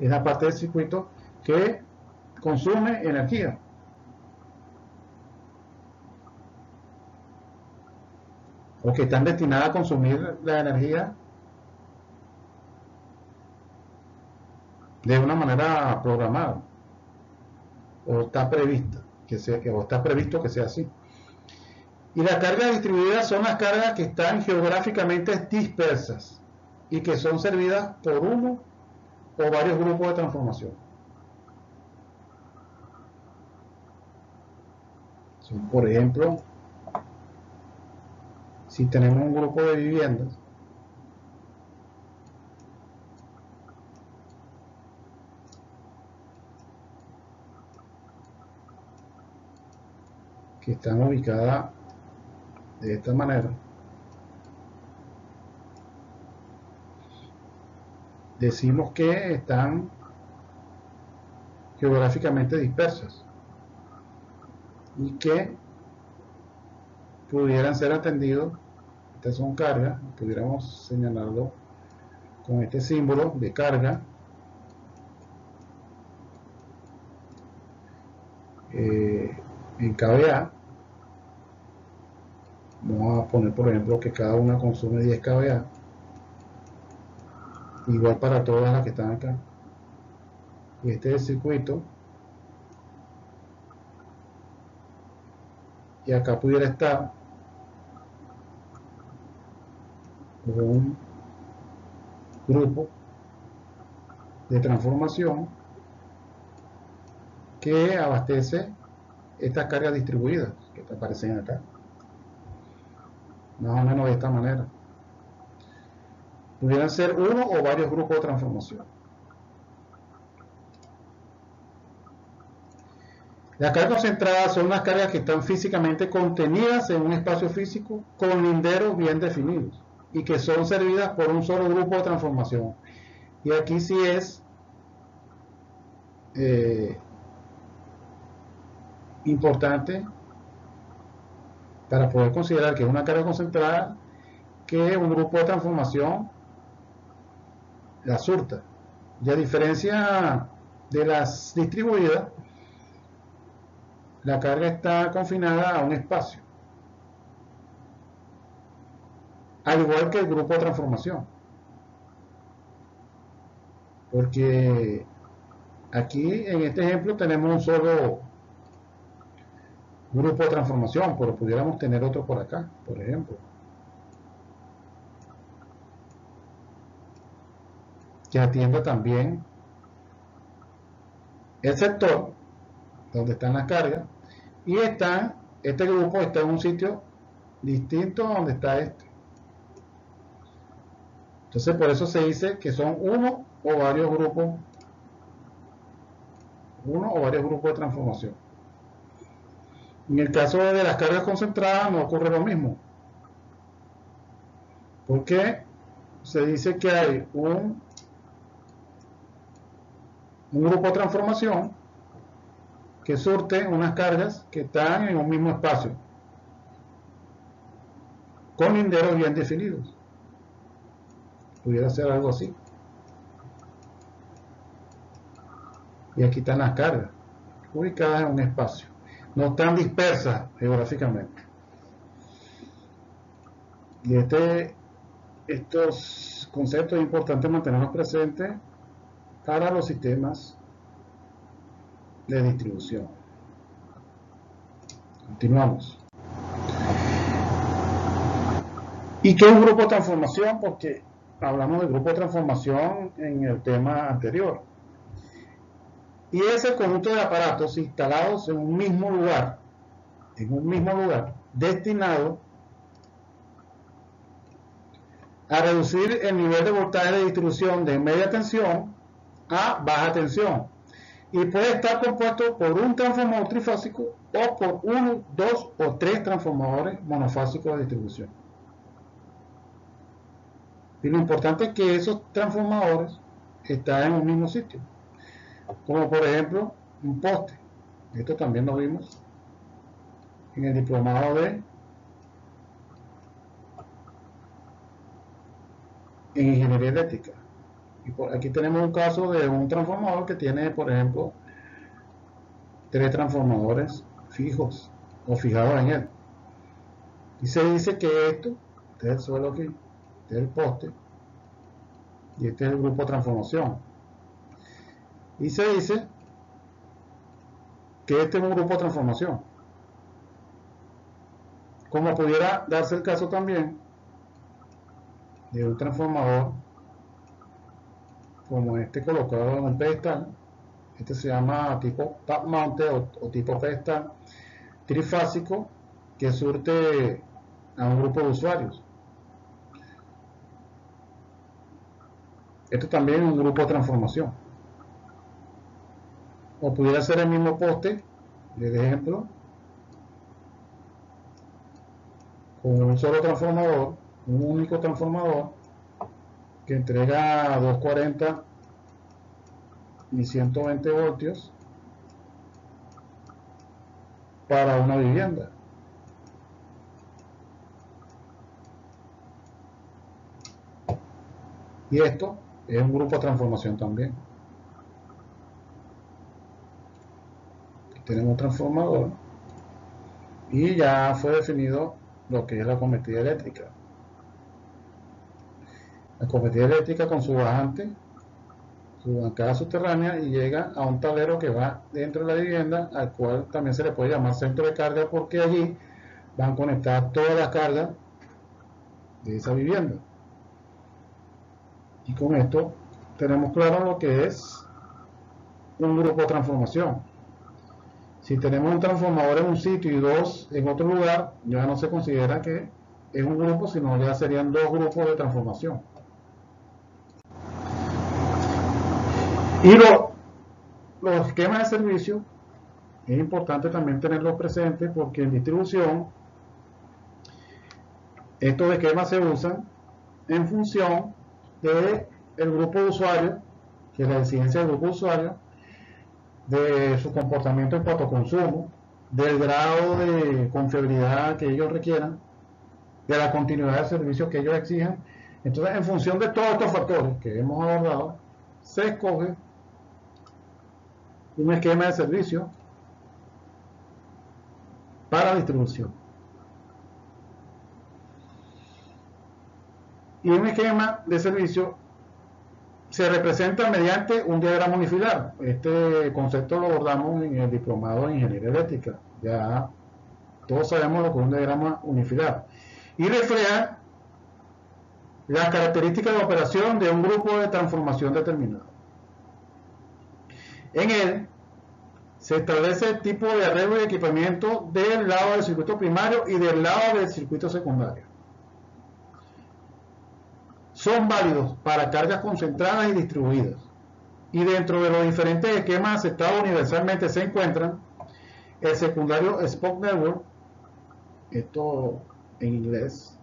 es la parte del circuito que consume energía. O que están destinadas a consumir la energía de una manera programada. O está prevista, o está previsto que sea así. Y las cargas distribuidas son las cargas que están geográficamente dispersas y que son servidas por uno o varios grupos de transformación. Por ejemplo, si tenemos un grupo de viviendas que están ubicadas de esta manera, decimos que están geográficamente dispersas y que pudieran ser atendidos. Estas son cargas, pudiéramos señalarlo con este símbolo de carga, en kVA. Vamos a poner, por ejemplo, que cada una consume 10 kVA, igual para todas las que están acá. Y este es el circuito, y acá pudiera estar un grupo de transformación que abastece estas cargas distribuidas que te aparecen acá, más o menos de esta manera. Pudieran ser uno o varios grupos de transformación. Las cargas concentradas son las cargas que están físicamente contenidas en un espacio físico con linderos bien definidos y que son servidas por un solo grupo de transformación. Y aquí sí es importante para poder considerar que es una carga concentrada que un grupo de transformación la surta. Y a diferencia de las distribuidas, la carga está confinada a un espacio, al igual que el grupo de transformación, porque aquí en este ejemplo tenemos un solo grupo de transformación, pero pudiéramos tener otro por acá, por ejemplo, que atienda también el sector donde están las cargas, y este grupo está en un sitio distinto a donde está este. Entonces por eso se dice que son uno o varios grupos de transformación. En el caso de las cargas concentradas no ocurre lo mismo, porque se dice que hay un grupo de transformación que surte unas cargas que están en un mismo espacio, con linderos bien definidos. Pudiera ser algo así. Y aquí están las cargas, ubicadas en un espacio. No están dispersas geográficamente. Y estos conceptos es importante mantenerlos presentes para los sistemas de distribución. Continuamos. ¿Y qué es un grupo de transformación? Porque hablamos de grupo de transformación en el tema anterior. Y es el conjunto de aparatos instalados en un mismo lugar, destinado a reducir el nivel de voltaje de distribución de media tensión a baja tensión, y puede estar compuesto por un transformador trifásico o por uno, dos o tres transformadores monofásicos de distribución. Y lo importante es que esos transformadores están en un mismo sitio, como por ejemplo un poste. Esto también lo vimos en el diplomado en ingeniería eléctrica. Y aquí tenemos un caso de un transformador que tiene, por ejemplo, tres transformadores fijos o fijados en él. Y se dice que este es el suelo aquí, este es el poste, y este es el grupo de transformación. Y se dice que este es un grupo de transformación. Como pudiera darse el caso también de un transformador como este colocado en un pedestal. Este se llama tipo top mounted o tipo pedestal trifásico, que surte a un grupo de usuarios. Esto también es un grupo de transformación. O pudiera ser el mismo poste, de ejemplo, con un solo transformador, un único transformador, que entrega 240 y 120 voltios para una vivienda. Y esto es un grupo de transformación también. Tenemos un transformador y ya fue definido lo que es la convertida eléctrica. La convertida eléctrica con su bajante, su bancada subterránea, y llega a un tablero que va dentro de la vivienda, al cual también se le puede llamar centro de carga, porque allí van conectadas todas las cargas de esa vivienda. Y con esto tenemos claro lo que es un grupo de transformación. Si tenemos un transformador en un sitio y dos en otro lugar, ya no se considera que es un grupo, sino ya serían dos grupos de transformación. Y los esquemas de servicio es importante también tenerlos presentes, porque en distribución estos esquemas se usan en función del grupo de usuarios, que es la incidencia del grupo de usuarios, de su comportamiento en cuanto a consumo, del grado de confiabilidad que ellos requieran, de la continuidad de servicios que ellos exijan. Entonces, en función de todos estos factores que hemos abordado, se escoge un esquema de servicio para distribución. Y un esquema de servicio se representa mediante un diagrama unifilar. Este concepto lo abordamos en el diplomado en Ingeniería Eléctrica. Ya todos sabemos lo que es un diagrama unifilar. Y refleja las características de operación de un grupo de transformación determinado. En él se establece el tipo de arreglo y equipamiento del lado del circuito primario y del lado del circuito secundario. Son válidos para cargas concentradas y distribuidas. Y dentro de los diferentes esquemas aceptados universalmente se encuentran el secundario Spot Network, esto en inglés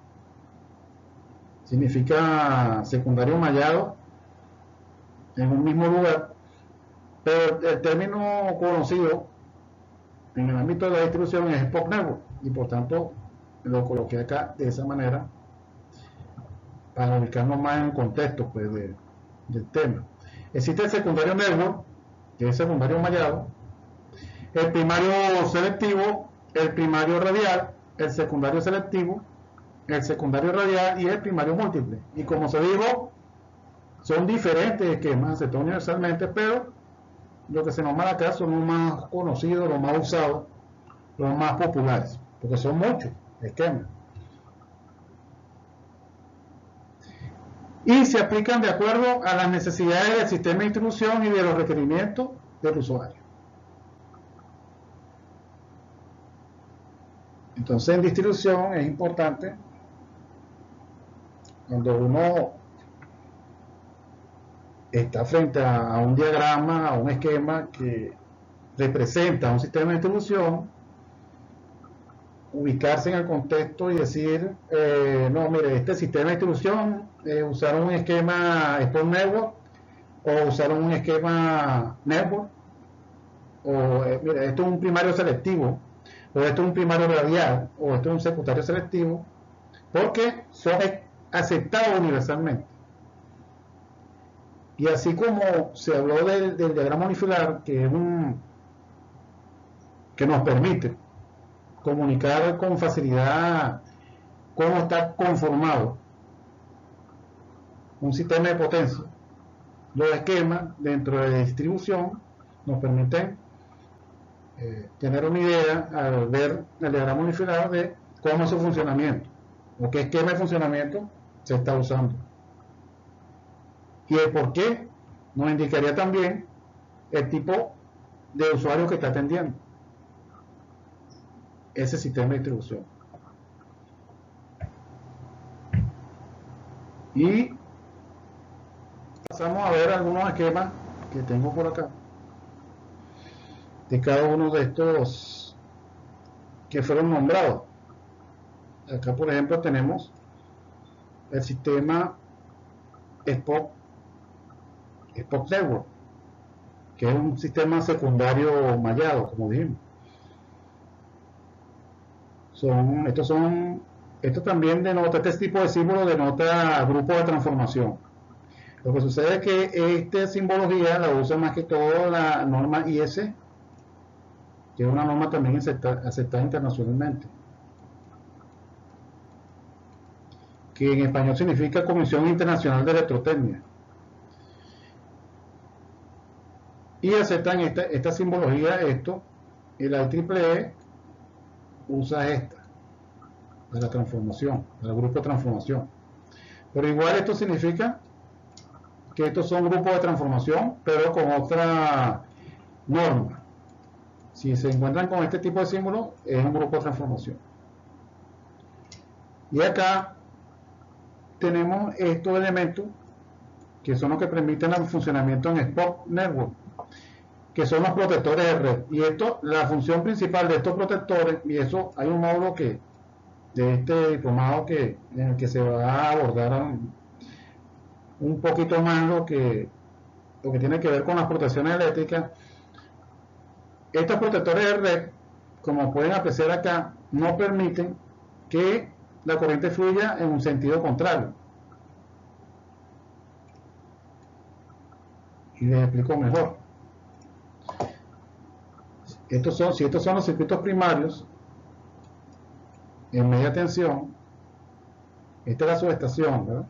significa secundario mallado en un mismo lugar, pero el término conocido en el ámbito de la distribución es Spot Network, y por tanto lo coloqué acá de esa manera para ubicarnos más en el contexto, pues, del tema. Existe el secundario network, que es secundario mallado, el primario selectivo, el primario radial, el secundario selectivo, el secundario radial y el primario múltiple. Y como se dijo, son diferentes esquemas, se toman universalmente, pero lo que se nombra acá son los más conocidos, los más usados, los más populares, porque son muchos esquemas. Y se aplican de acuerdo a las necesidades del sistema de distribución y de los requerimientos del usuario. Entonces, en distribución es importante, cuando uno está frente a un diagrama, a un esquema que representa un sistema de distribución, ubicarse en el contexto y decir, no, mire, este sistema de distribución usaron un esquema Spot Network, o usaron un esquema Network, o mire, esto es un primario selectivo, o esto es un primario radial, o esto es un secundario selectivo, porque son aceptados universalmente. Y así como se habló del diagrama unifilar, que es que nos permite comunicar con facilidad cómo está conformado un sistema de potencia, los esquemas dentro de la distribución nos permiten tener una idea al ver el diagrama unifilar de cómo es su funcionamiento o qué esquema de funcionamiento se está usando, y el por qué nos indicaría también el tipo de usuario que está atendiendo ese sistema de distribución. Y pasamos a ver algunos esquemas que tengo por acá de cada uno de estos que fueron nombrados. Acá, por ejemplo, tenemos el sistema Spot Network, que es un sistema secundario mallado, como dijimos. Esto también denota, este tipo de símbolo denota grupo de transformación. Lo que sucede es que esta simbología la usa más que todo la norma IS, que es una norma también aceptada internacionalmente, que en español significa Comisión Internacional de Electrotecnia, y aceptan esta simbología, y la IEEE usa esta, de la transformación, del grupo de transformación. Pero igual esto significa que estos son grupos de transformación, pero con otra norma. Si se encuentran con este tipo de símbolo, es un grupo de transformación. Y acá tenemos estos elementos que son los que permiten el funcionamiento en Spot Network, que son los protectores de red. Y esto, la función principal de estos protectores, y eso hay un módulo de este diplomado en el que se va a abordar un poquito más lo que tiene que ver con las protecciones eléctricas. Estos protectores de red, como pueden apreciar acá, no permiten que la corriente fluya en un sentido contrario. Y les explico mejor. Si estos son los circuitos primarios en media tensión, esta es la subestación, ¿verdad?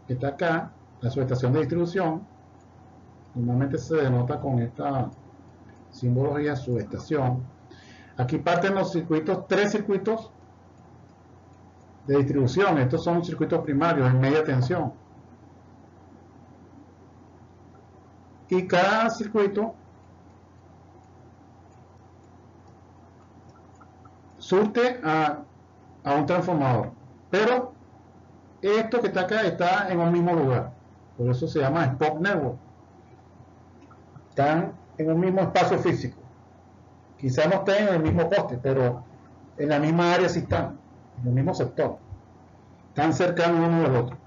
Está acá, la subestación de distribución, normalmente se denota con esta simbología subestación. Aquí parten los circuitos, 3 circuitos de distribución. Estos son circuitos primarios en media tensión. Y cada circuito surte a un transformador. Pero esto que está acá está en un mismo lugar. Por eso se llama Spot Network. Están en un mismo espacio físico. Quizás no estén en el mismo poste, pero en la misma área sí están, en el mismo sector. Están cercanos uno del otro.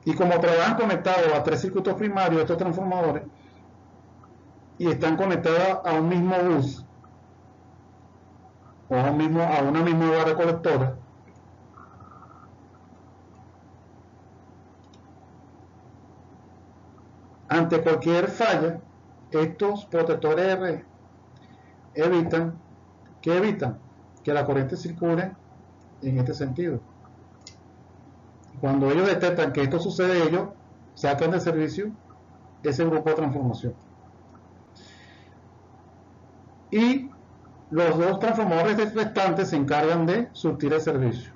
Y como trabajan conectados a 3 circuitos primarios, estos transformadores, y están conectados a un mismo bus, o a una misma barra colectora, ante cualquier falla, estos protectores de red evitan que la corriente circule en este sentido. Cuando ellos detectan que esto sucede, ellos sacan de servicio ese grupo de transformación. Y los 2 transformadores restantes se encargan de surtir el servicio.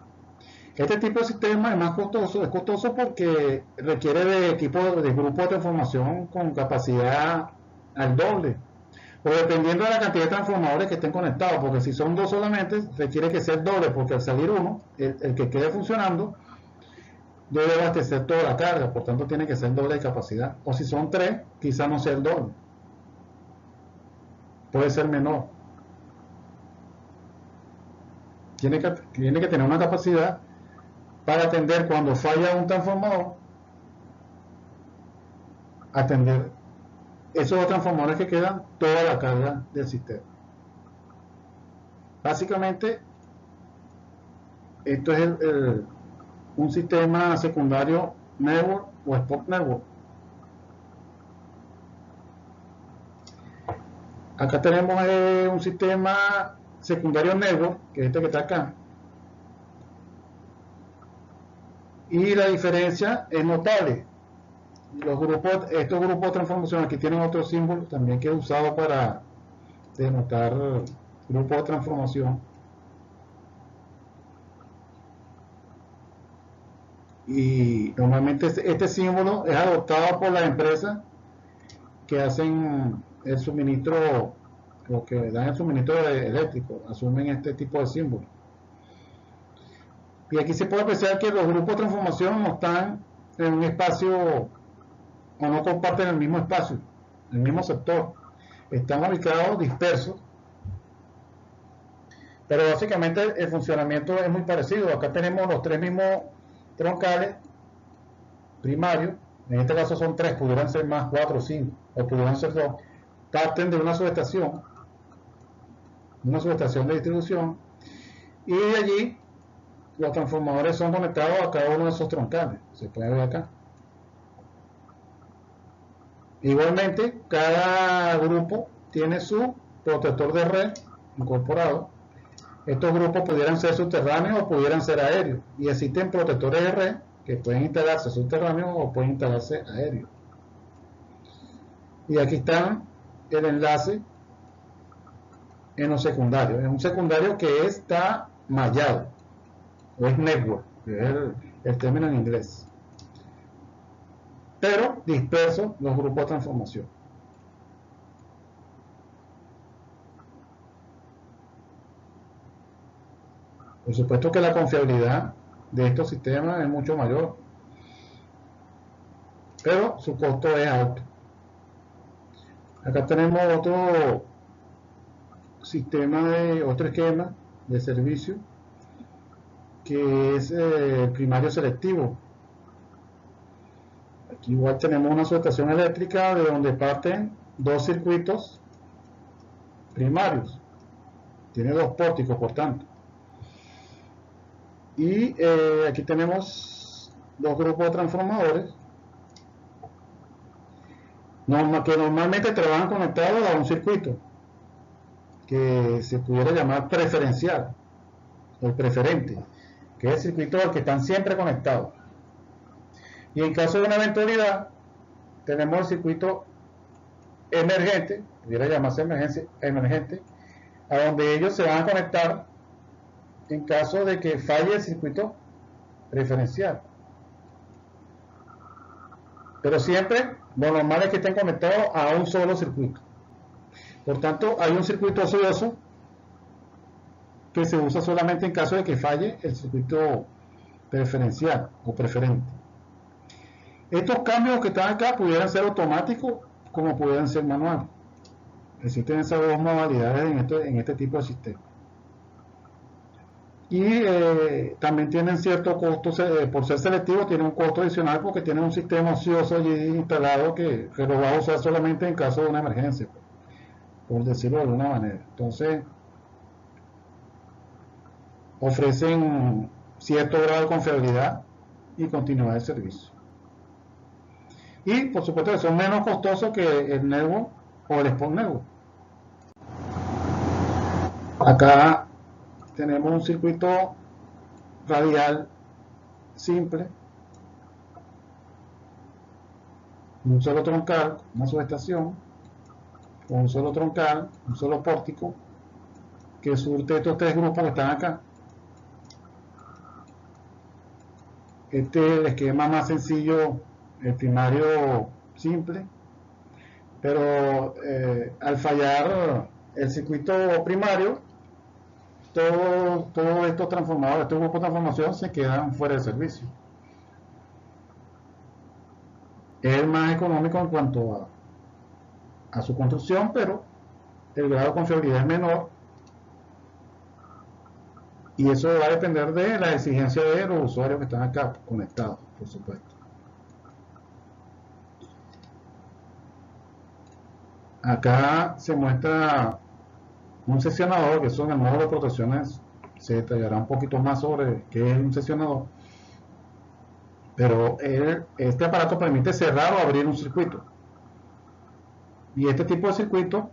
Este tipo de sistema es más costoso, es costoso porque requiere de equipos de grupo de transformación con capacidad al doble, o dependiendo de la cantidad de transformadores que estén conectados, porque si son 2 solamente, requiere que sea el doble, porque al salir uno, el que quede funcionando, debe abastecer toda la carga, por tanto tiene que ser el doble de capacidad. O si son 3, quizás no sea el doble, puede ser menor. Tiene que tener una capacidad para atender cuando falla un transformador, atender esos 2 transformadores que quedan, toda la carga del sistema. Básicamente, esto es un sistema secundario network o Spot Network. Acá tenemos un sistema secundario network, que es este que está acá. Y la diferencia es notable. Estos grupos de transformación aquí tienen otro símbolo también que es usado para denotar grupos de transformación. Y normalmente este símbolo es adoptado por las empresas que hacen el suministro, o que dan el suministro eléctrico, asumen este tipo de símbolos. Y aquí se puede apreciar que los grupos de transformación no están en un espacio, o no comparten el mismo espacio, el mismo sector. Están ubicados dispersos, pero básicamente el funcionamiento es muy parecido. Acá tenemos los 3 mismos troncales primarios, en este caso son 3, pudieran ser más, 4 o 5, o pudieran ser 2, parten de una subestación de distribución, y de allí los transformadores son conectados a cada uno de esos troncales, se puede ver acá. Igualmente, cada grupo tiene su protector de red incorporado. Estos grupos pudieran ser subterráneos o pudieran ser aéreos, y existen protectores de red que pueden instalarse subterráneos o pueden instalarse aéreos. Y aquí está el enlace en los secundarios. Es un secundario que está mallado, o es network, que es el término en inglés, pero disperso los grupos de transformación. Por supuesto que la confiabilidad de estos sistemas es mucho mayor, pero su costo es alto. Acá tenemos otro otro esquema de servicio, que es el primario selectivo. Aquí igual tenemos una subestación eléctrica de donde parten dos circuitos primarios. Tiene dos pórticos, por tanto. Y aquí tenemos dos grupos de transformadores que normalmente trabajan conectados a un circuito que se pudiera llamar preferencial o preferente, que es el circuito al que están siempre conectados. Y en caso de una eventualidad, tenemos el circuito emergente, pudiera llamarse emergente, a donde ellos se van a conectar en caso de que falle el circuito preferencial. Pero siempre lo normal es que estén conectados a un solo circuito. Por tanto, hay un circuito ocioso que se usa solamente en caso de que falle el circuito preferencial o preferente. Estos cambios que están acá pudieran ser automáticos como pudieran ser manuales. Existen esas dos modalidades en este tipo de sistema. Y también tienen cierto costo, por ser selectivo, tiene un costo adicional porque tiene un sistema ocioso allí instalado que lo va a usar solamente en caso de una emergencia, por decirlo de alguna manera. Entonces, ofrecen cierto grado de confiabilidad y continuidad de servicio. Y, por supuesto, que son menos costosos que el network o el spot network. Acá tenemos un circuito radial simple, un solo troncal, una subestación, con un solo troncal, un solo pórtico, que surte estos tres grupos que están acá. Este es el esquema más sencillo, el primario simple, pero al fallar el circuito primario, todos estos transformadores, estos grupos de transformación se quedan fuera de servicio. Es el más económico en cuanto a su construcción, pero el grado de confiabilidad es menor y eso va a depender de la exigencia de los usuarios que están acá conectados, por supuesto. Acá se muestra un sesionador, que son el módulo de protecciones. Se detallará un poquito más sobre qué es un sesionador, pero este aparato permite cerrar o abrir un circuito, y este tipo de circuito,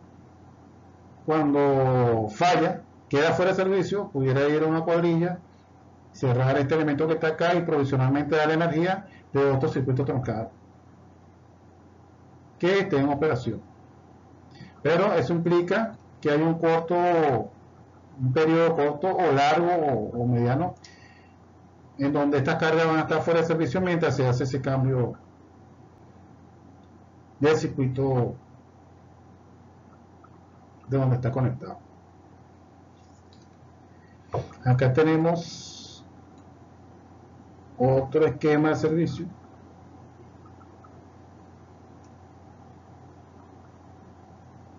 cuando falla, queda fuera de servicio, pudiera ir a una cuadrilla, cerrar este elemento que está acá y provisionalmente dar energía de otro circuito troncado que esté en operación. Pero eso implica que hay un periodo corto o largo o mediano en donde estas cargas van a estar fuera de servicio mientras se hace ese cambio del circuito de donde está conectado. Acá tenemos otro esquema de servicio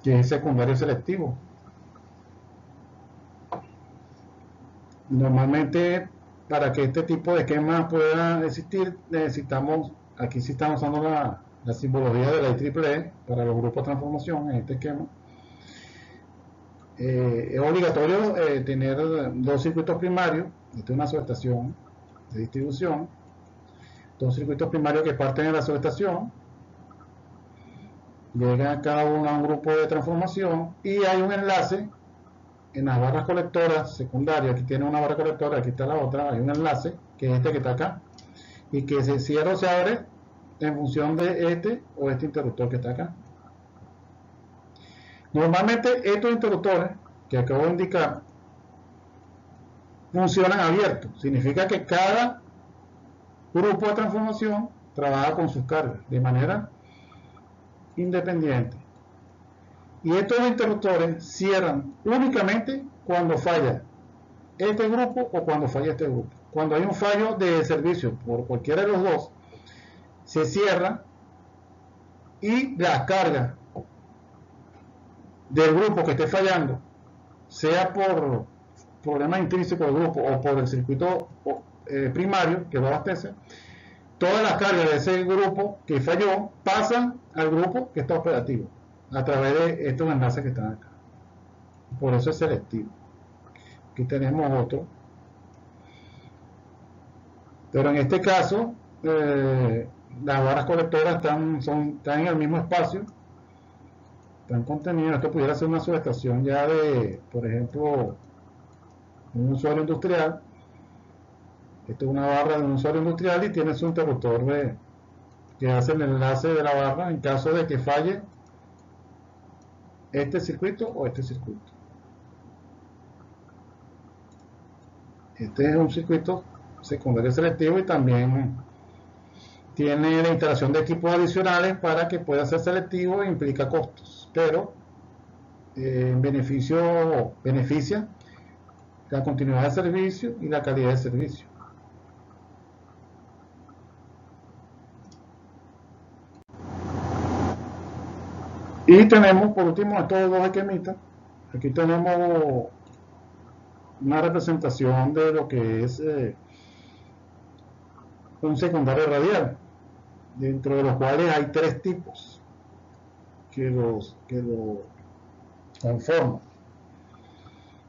que es secundario selectivo. Normalmente, para que este tipo de esquema pueda existir, necesitamos, aquí sí estamos usando la simbología de la IEEE para los grupos de transformación en este esquema. Es obligatorio tener dos circuitos primarios. Esta es una subestación de distribución, dos circuitos primarios que parten de la subestación, llegan cada uno a un grupo de transformación y hay un enlace en las barras colectoras secundarias. Aquí tiene una barra colectora, aquí está la otra, hay un enlace que es este que está acá y que se cierra o se abre en función de este o este interruptor que está acá. Normalmente estos interruptores que acabo de indicar funcionan abiertos, significa que cada grupo de transformación trabaja con sus cargas de manera independiente, y estos interruptores cierran únicamente cuando falla este grupo o cuando falla este grupo. Cuando hay un fallo de servicio por cualquiera de los dos, se cierra y las cargas del grupo que esté fallando, sea por problemas intrínsecos del grupo o por el circuito primario que lo abastece, todas las cargas de ese grupo que falló pasan al grupo que está operativo a través de estos enlaces que están acá. Por eso es selectivo. Aquí tenemos otro, pero en este caso las barras colectoras están en el mismo espacio, están contenidas. Esto pudiera ser una subestación ya de, por ejemplo, un usuario industrial. Esto es una barra de un usuario industrial y tiene su interruptor que hace el enlace de la barra en caso de que falle este circuito o este circuito. Este es un circuito secundario selectivo y también tiene la instalación de equipos adicionales para que pueda ser selectivo e implica costos, pero en beneficia la continuidad de servicio y la calidad de servicio. Y tenemos por último estos dos esquemitas. Aquí tenemos una representación de lo que es un secundario radial, dentro de los cuales hay tres tipos que lo conforman.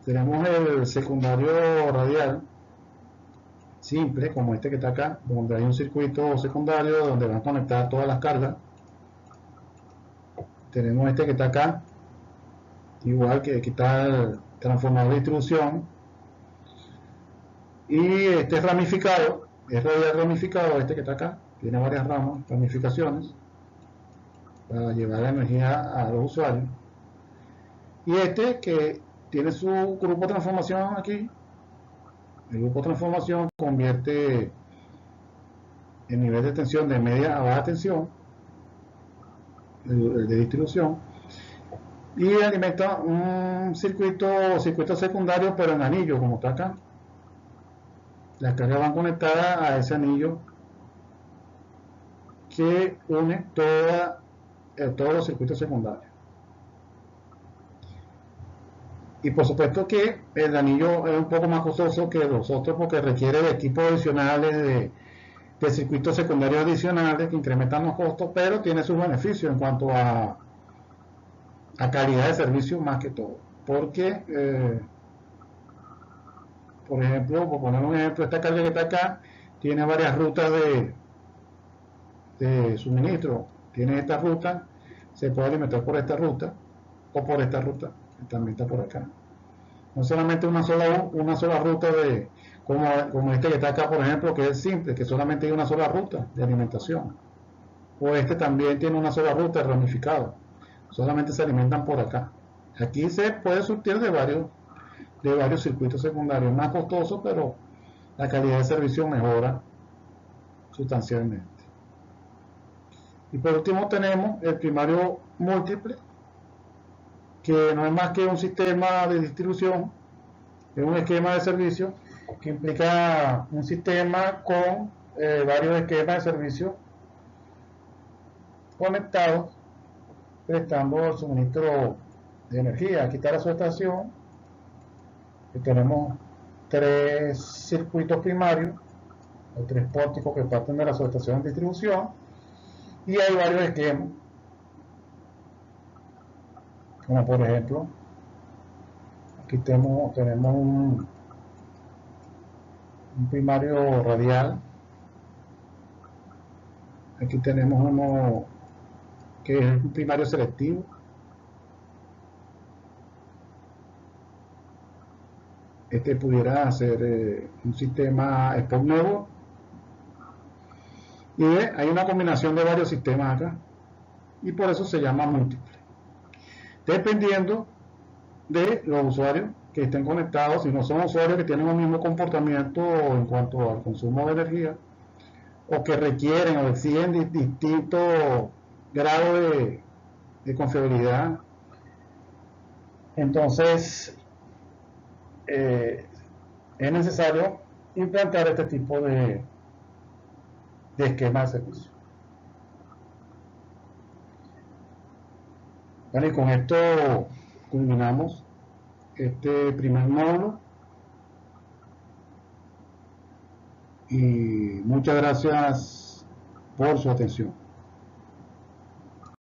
Tenemos el secundario radial simple, como este que está acá, donde hay un circuito secundario donde van conectadas todas las cargas. Tenemos este que está acá, igual que aquí está el transformador de distribución, y este es ramificado, es radial ramificado, este que está acá, tiene varias ramas, ramificaciones, para llevar la energía a los usuarios. Y este que tiene su grupo de transformación aquí, el grupo de transformación convierte el nivel de tensión de media a baja tensión, el de distribución, y alimenta un circuito secundario, pero en anillo, como está acá. Las cargas van conectadas a ese anillo que une todos los circuitos secundarios. Y por supuesto que el anillo es un poco más costoso que los otros porque requiere de equipos adicionales, de circuitos secundarios adicionales que incrementan los costos, pero tiene sus beneficios en cuanto a calidad de servicio más que todo. Porque, por ejemplo, por poner un ejemplo, esta carga que está acá tiene varias rutas de suministro. Tiene esta ruta, se puede alimentar por esta ruta o por esta ruta, que también está por acá. No solamente una sola ruta como este que está acá, por ejemplo, que es simple, que solamente hay una sola ruta de alimentación. O este también tiene una sola ruta ramificada. Solamente se alimentan por acá. Aquí se puede surtir de varios circuitos secundarios, más costoso, pero la calidad de servicio mejora sustancialmente. Y por último tenemos el primario múltiple, que no es más que un sistema de distribución, es un esquema de servicio que implica un sistema con varios esquemas de servicio conectados, prestando el suministro de energía. Aquí está la subestación, y tenemos tres circuitos primarios, o tres pórticos que parten de la subestación de distribución, y hay varios esquemas, como por ejemplo, aquí tenemos un primario radial, aquí tenemos uno que es un primario selectivo, este pudiera ser un sistema spot nuevo, y hay una combinación de varios sistemas acá, y por eso se llama múltiple, dependiendo de los usuarios que estén conectados. Si no son usuarios que tienen el mismo comportamiento en cuanto al consumo de energía, o que requieren o exigen distintos grados de confiabilidad, entonces es necesario implantar este tipo de esquema de servicio. Bueno, y con esto culminamos este primer módulo y muchas gracias por su atención.